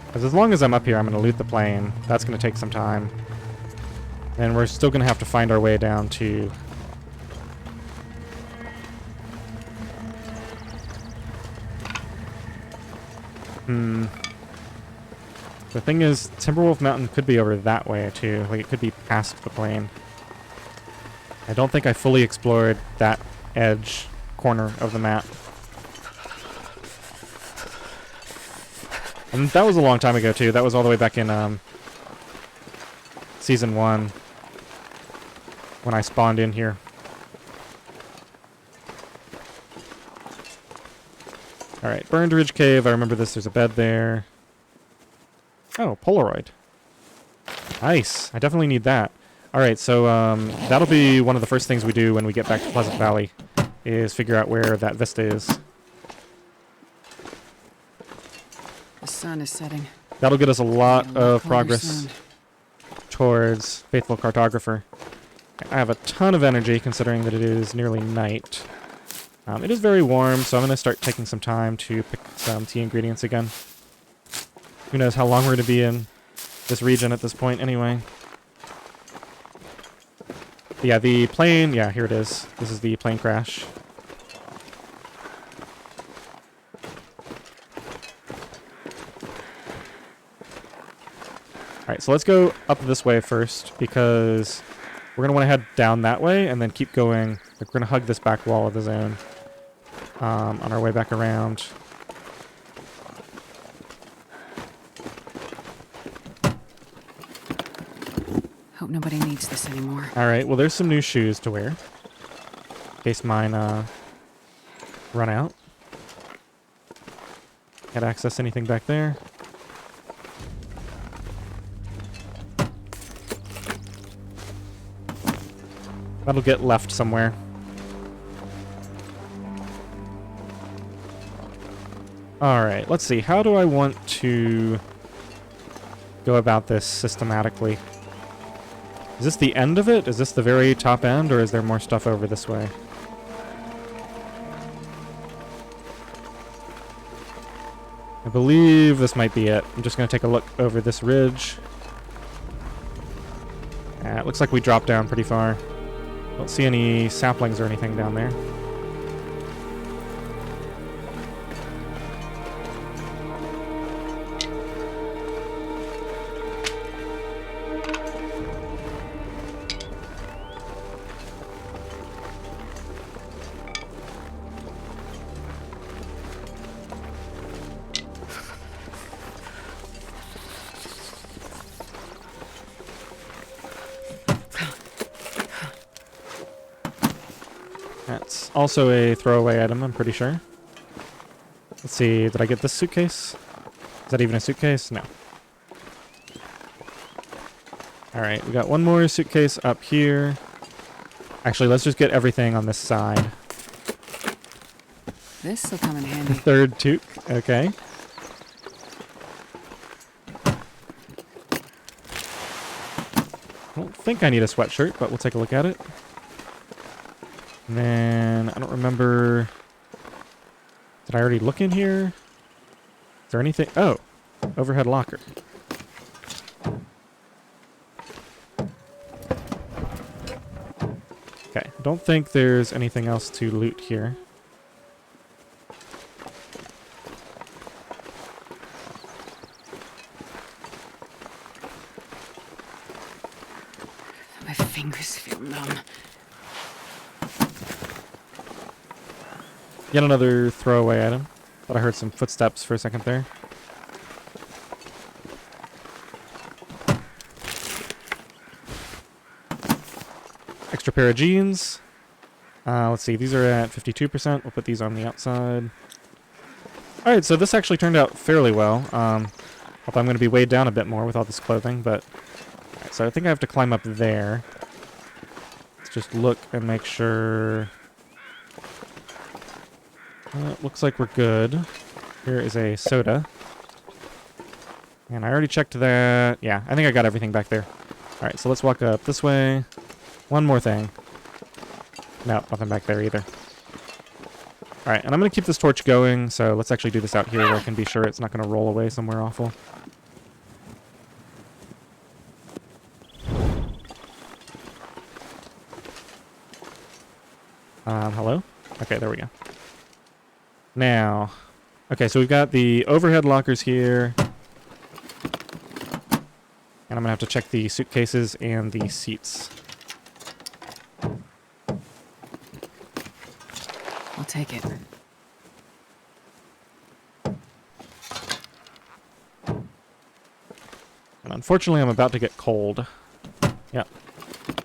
Because as long as I'm up here, I'm going to loot the plane. That's going to take some time. And we're still going to have to find our way down to... The thing is, Timberwolf Mountain could be over that way, too. Like, it could be past the plane. I don't think I fully explored that edge corner of the map. And that was a long time ago, too. That was all the way back in, Season 1. When I spawned in here. Alright, Burned Ridge Cave. I remember this. There's a bed there. Oh, Polaroid. Nice. I definitely need that. Alright, so that'll be one of the first things we do when we get back to Pleasant Valley, is figure out where that vista is.
The sun is setting.
That'll get us a lot of progress towards Faithful Cartographer. I have a ton of energy considering that it is nearly night. It is very warm, so I'm going to start taking some time to pick some tea ingredients again. Who knows how long we're going to be in this region at this point anyway. But yeah, the plane, yeah, here it is. This is the plane crash. Alright, so let's go up this way first, because we're going to want to head down that way and then keep going. Like, we're going to hug this back wall of the zone on our way back around.
Hope nobody needs this anymore.
Alright, well there's some new shoes to wear. In case mine run out. Can't access anything back there. That'll get left somewhere. Alright, let's see. How do I want to go about this systematically? Is this the end of it? Is this the very top end, or is there more stuff over this way? I believe this might be it. I'm just going to take a look over this ridge. It looks like we dropped down pretty far. Don't see any saplings or anything down there. That's also a throwaway item, I'm pretty sure. Let's see, did I get this suitcase? Is that even a suitcase? No. Alright, we got one more suitcase up here. Actually, let's just get everything on this side.
This'll come in handy.
Third toque. Okay. I don't think I need a sweatshirt, but we'll take a look at it. And then, I don't remember... Did I already look in here? Is there anything? Oh, overhead locker. Okay, don't think there's anything else to loot here.
My fingers feel numb.
Yet another throwaway item. Thought I heard some footsteps for a second there. Extra pair of jeans. Let's see, these are at 52%. We'll put these on the outside. Alright, so this actually turned out fairly well. Hope I'm going to be weighed down a bit more with all this clothing, but... Alright, so I think I have to climb up there. Let's just look and make sure... looks like we're good. Here is a soda. And I already checked that. Yeah, I think I got everything back there. Alright, so let's walk up this way. One more thing. No, nothing back there either. Alright, and I'm going to keep this torch going, so let's actually do this out here where I can be sure it's not going to roll away somewhere awful. Hello? Okay, there we go. Now, okay, so we've got the overhead lockers here. And I'm going to have to check the suitcases and the seats.
I'll take it.
And unfortunately, I'm about to get cold. Yep.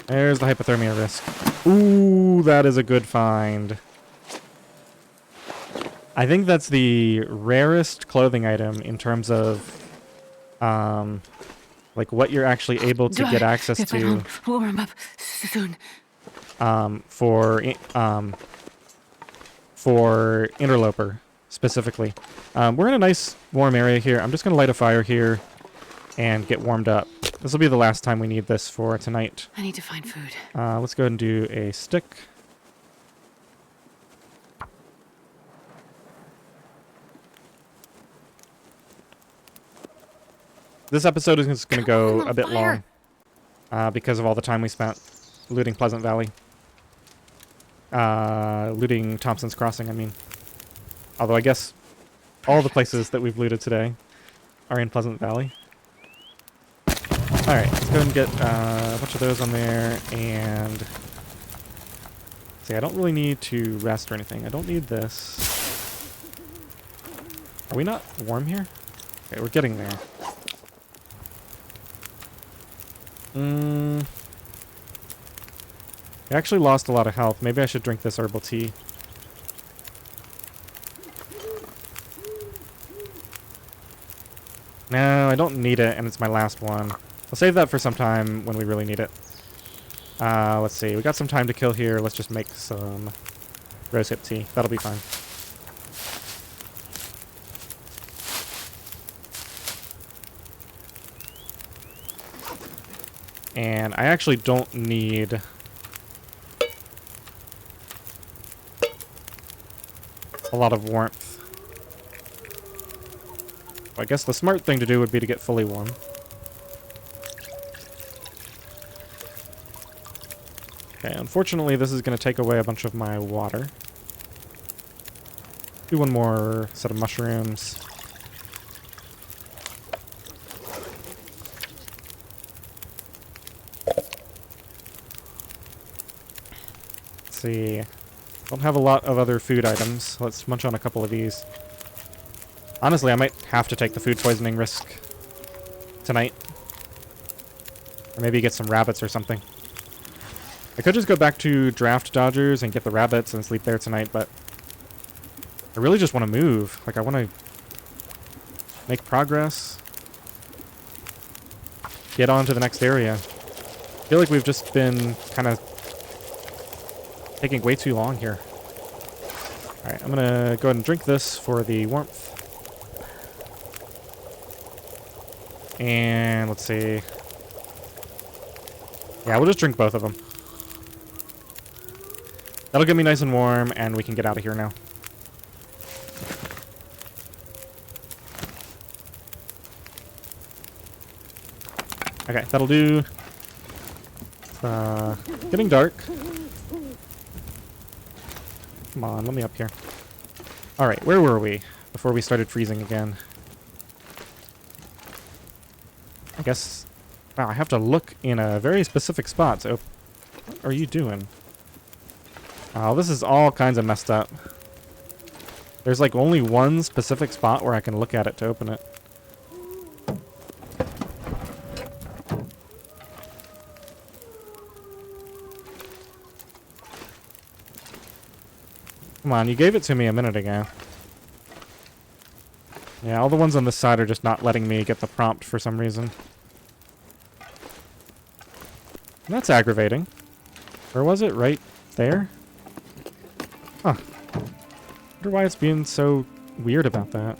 There's the hypothermia risk. Ooh, that is a good find. I think that's the rarest clothing item in terms of, like what you're actually able to get access to.
Warm up soon.
For Interloper specifically. We're in a nice warm area here. I'm just gonna light a fire here and get warmed up. This will be the last time we need this for tonight.
I need to find food.
Let's go ahead and do a stick. This episode is just going to go a bit long because of all the time we spent looting Pleasant Valley. Looting Thompson's Crossing, I mean. Although I guess all the places that we've looted today are in Pleasant Valley. Alright, let's go ahead and get a bunch of those on there, and... See, I don't really need to rest or anything. I don't need this. Are we not warm here? Okay, we're getting there. I actually lost a lot of health. Maybe I should drink this herbal tea. No, I don't need it, and it's my last one. I'll save that for some time when we really need it. Let's see. We got some time to kill here. Let's just make some rosehip tea. That'll be fine. And I actually don't need... a lot of warmth. Well, I guess the smart thing to do would be to get fully warm. Okay, unfortunately this is going to take away a bunch of my water. Do one more set of mushrooms. Let's see. Don't have a lot of other food items. Let's munch on a couple of these. Honestly, I might have to take the food poisoning risk tonight. Or maybe get some rabbits or something. I could just go back to Draft Dodgers and get the rabbits and sleep there tonight, but I really just want to move. Like, I want to make progress. Get on to the next area. I feel like we've just been kind of Taking way too long here. Alright, I'm gonna go ahead and drink this for the warmth. And let's see. Yeah, we'll just drink both of them. That'll get me nice and warm, and we can get out of here now. Okay, that'll do. Getting dark. Come on, let me up here. Alright, where were we before we started freezing again? I guess... Wow, I have to look in a very specific spot. So, what are you doing? Oh, this is all kinds of messed up. There's like only one specific spot where I can look at it to open it. Come on, you gave it to me a minute ago. Yeah, all the ones on this side are just not letting me get the prompt for some reason. That's aggravating. Where was it? Right there? Huh. Wonder why it's being so weird about that.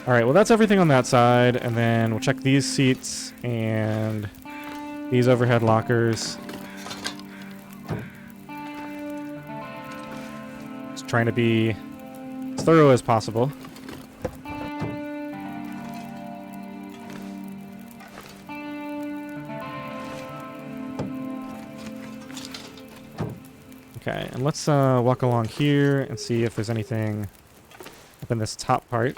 Alright, well that's everything on that side, and then we'll check these seats and these overhead lockers. Just trying to be as thorough as possible. Okay, and let's walk along here and see if there's anything up in this top part.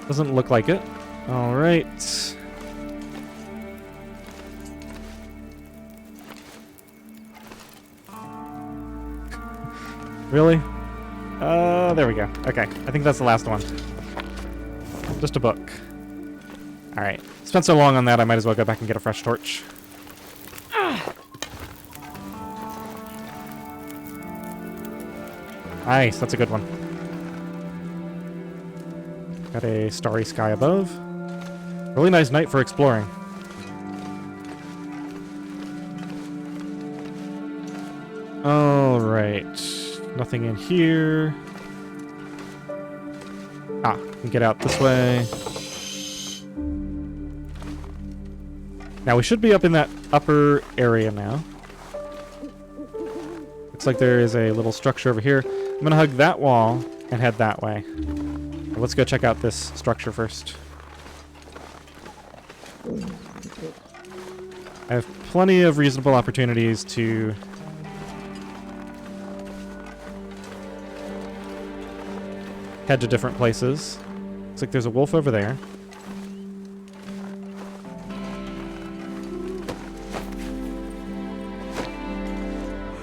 Doesn't look like it. Alright. Really? There we go. Okay, I think that's the last one. Just a book. Alright. Spent so long on that, I might as well go back and get a fresh torch. Nice, that's a good one. Got a starry sky above. Really nice night for exploring. Alright. Nothing in here. Ah, we can get out this way. Now we should be up in that upper area now. Looks like there is a little structure over here. I'm gonna hug that wall and head that way. Let's go check out this structure first. I have plenty of reasonable opportunities to head to different places. Looks like there's a wolf over there.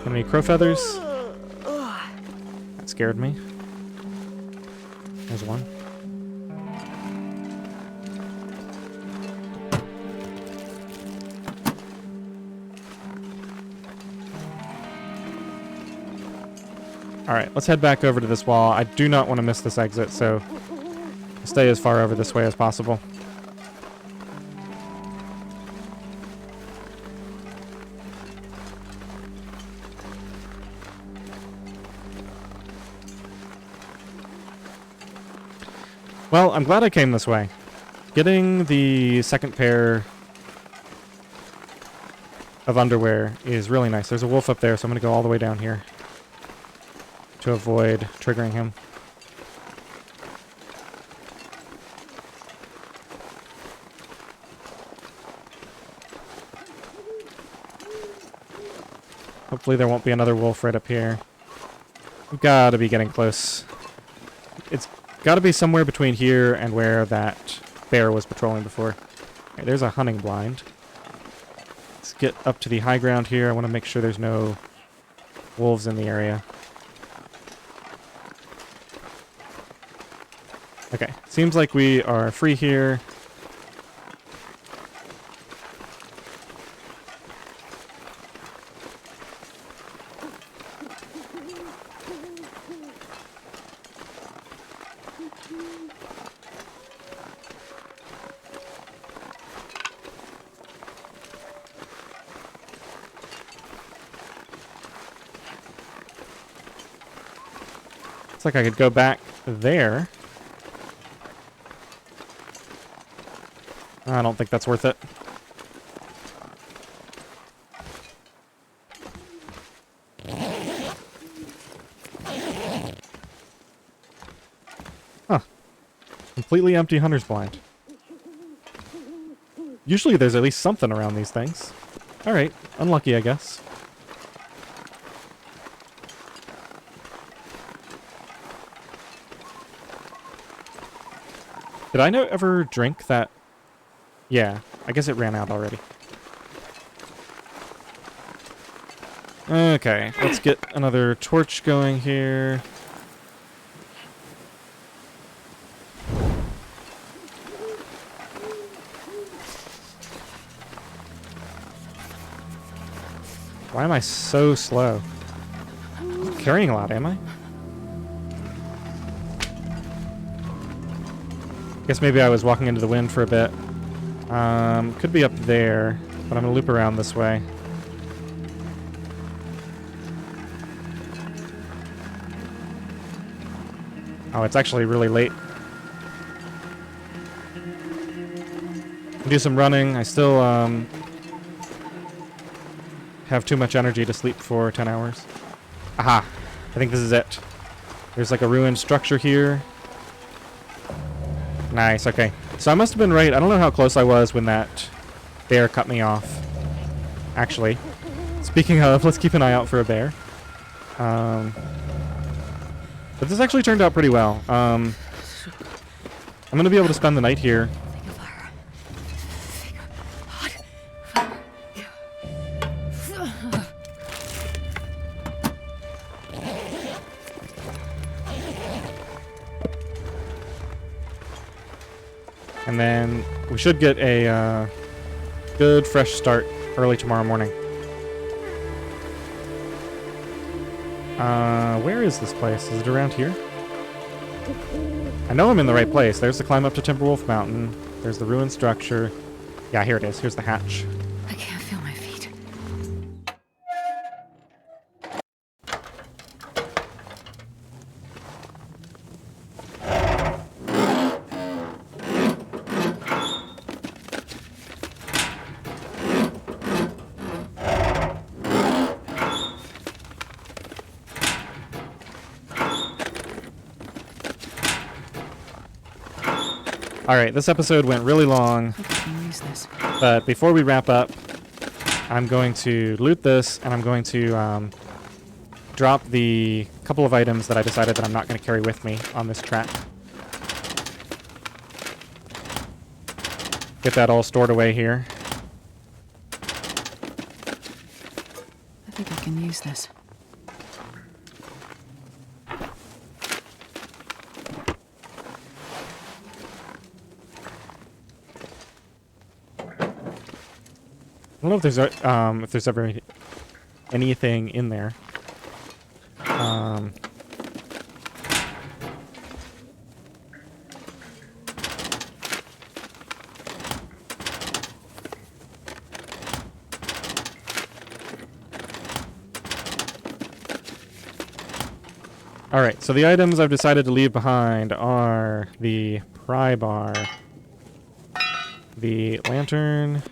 How many crow feathers? That scared me. There's one. Alright, let's head back over to this wall. I do not want to miss this exit, so stay as far over this way as possible. Well, I'm glad I came this way. Getting the second pair of underwear is really nice. There's a wolf up there, so I'm going to go all the way down here to avoid triggering him. Hopefully there won't be another wolf right up here. We've got to be getting close. It's got to be somewhere between here and where that bear was patrolling before. Okay, there's a hunting blind. Let's get up to the high ground here. I want to make sure there's no wolves in the area. Okay, seems like we are free here. Looks like I could go back there. I don't think that's worth it. Huh. Completely empty hunter's blind. Usually there's at least something around these things. Alright, unlucky, I guess. Did I ever drink that? Yeah, I guess it ran out already. Okay, let's get another torch going here. Why am I so slow? I'm carrying a lot, am I? Guess maybe I was walking into the wind for a bit. Could be up there, but I'm gonna loop around this way. Oh, it's actually really late. Do some running. I still have too much energy to sleep for 10 hours. Aha! I think this is it. There's like a ruined structure here. Nice, okay. So I must have been right. I don't know how close I was when that bear cut me off. Actually. Speaking of, let's keep an eye out for a bear. But this actually turned out pretty well. I'm going to be able to spend the night here. And then we should get a good fresh start early tomorrow morning. Where is this place? Is it around here? I know I'm in the right place. There's the climb up to Timberwolf Mountain. There's the ruined structure. Yeah, here it is. Here's the hatch.
I can't feel my feet.
Alright, this episode went really long, but before we wrap up, I'm going to loot this, and I'm going to drop the couple of items that I decided that I'm not going to carry with me on this track. Get that all stored away here.
I think I can use this.
I don't know if there's ever anything in there. Alright, so the items I've decided to leave behind are the pry bar, the lantern,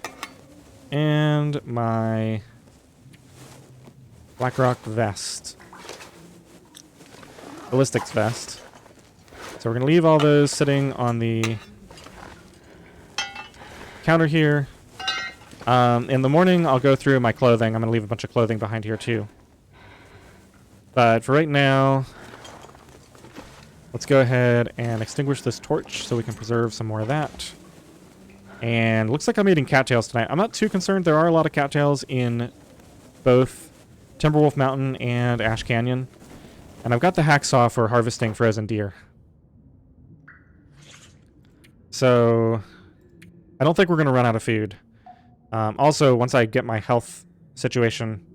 and my Blackrock vest. Ballistics vest. So we're going to leave all those sitting on the counter here. In the morning, I'll go through my clothing. I'm going to leave a bunch of clothing behind here too. But for right now, let's go ahead and extinguish this torch so we can preserve some more of that. And looks like I'm eating cattails tonight. I'm not too concerned. There are a lot of cattails in both Timberwolf Mountain and Ash Canyon. And I've got the hacksaw for harvesting frozen deer. So I don't think we're going to run out of food. Also, once I get my health situation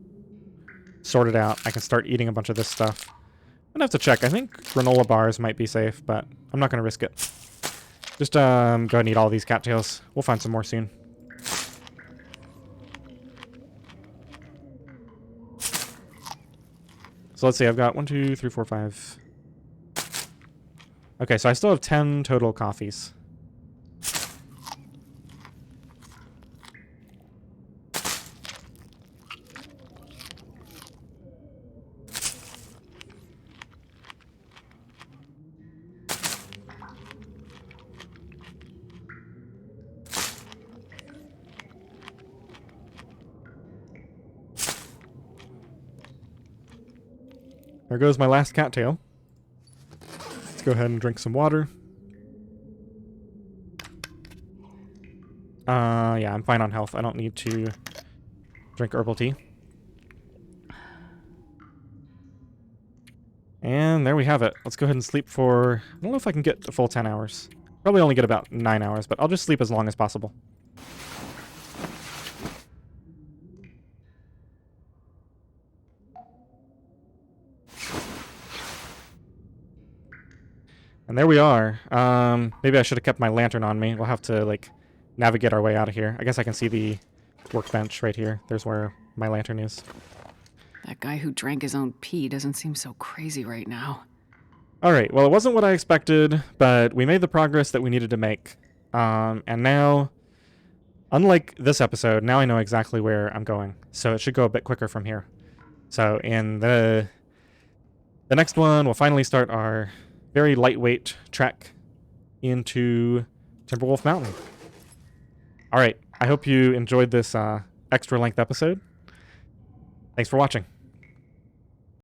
sorted out, I can start eating a bunch of this stuff. I'm going to have to check. I think granola bars might be safe, but I'm not going to risk it. Just go ahead and eat all these cattails. We'll find some more soon. So let's see, I've got 1, 2, 3, 4, 5, Okay, so I still have 10 total coffees. There goes my last cattail. Let's go ahead and drink some water. Yeah, I'm fine on health. I don't need to drink herbal tea. And there we have it. Let's go ahead and sleep for... I don't know if I can get a full 10 hours. Probably only get about 9 hours, but I'll just sleep as long as possible. And there we are. Maybe I should have kept my lantern on me. We'll have to, like, navigate our way out of here. I guess I can see the workbench right here. There's where my lantern is.
That guy who drank his own pee doesn't seem so crazy right now.
Alright, well, it wasn't what I expected, but we made the progress that we needed to make. And now, unlike this episode, now I know exactly where I'm going. So it should go a bit quicker from here. So in the next one, we'll finally start our very lightweight trek into Timberwolf Mountain. Alright, I hope you enjoyed this extra length episode. Thanks for watching.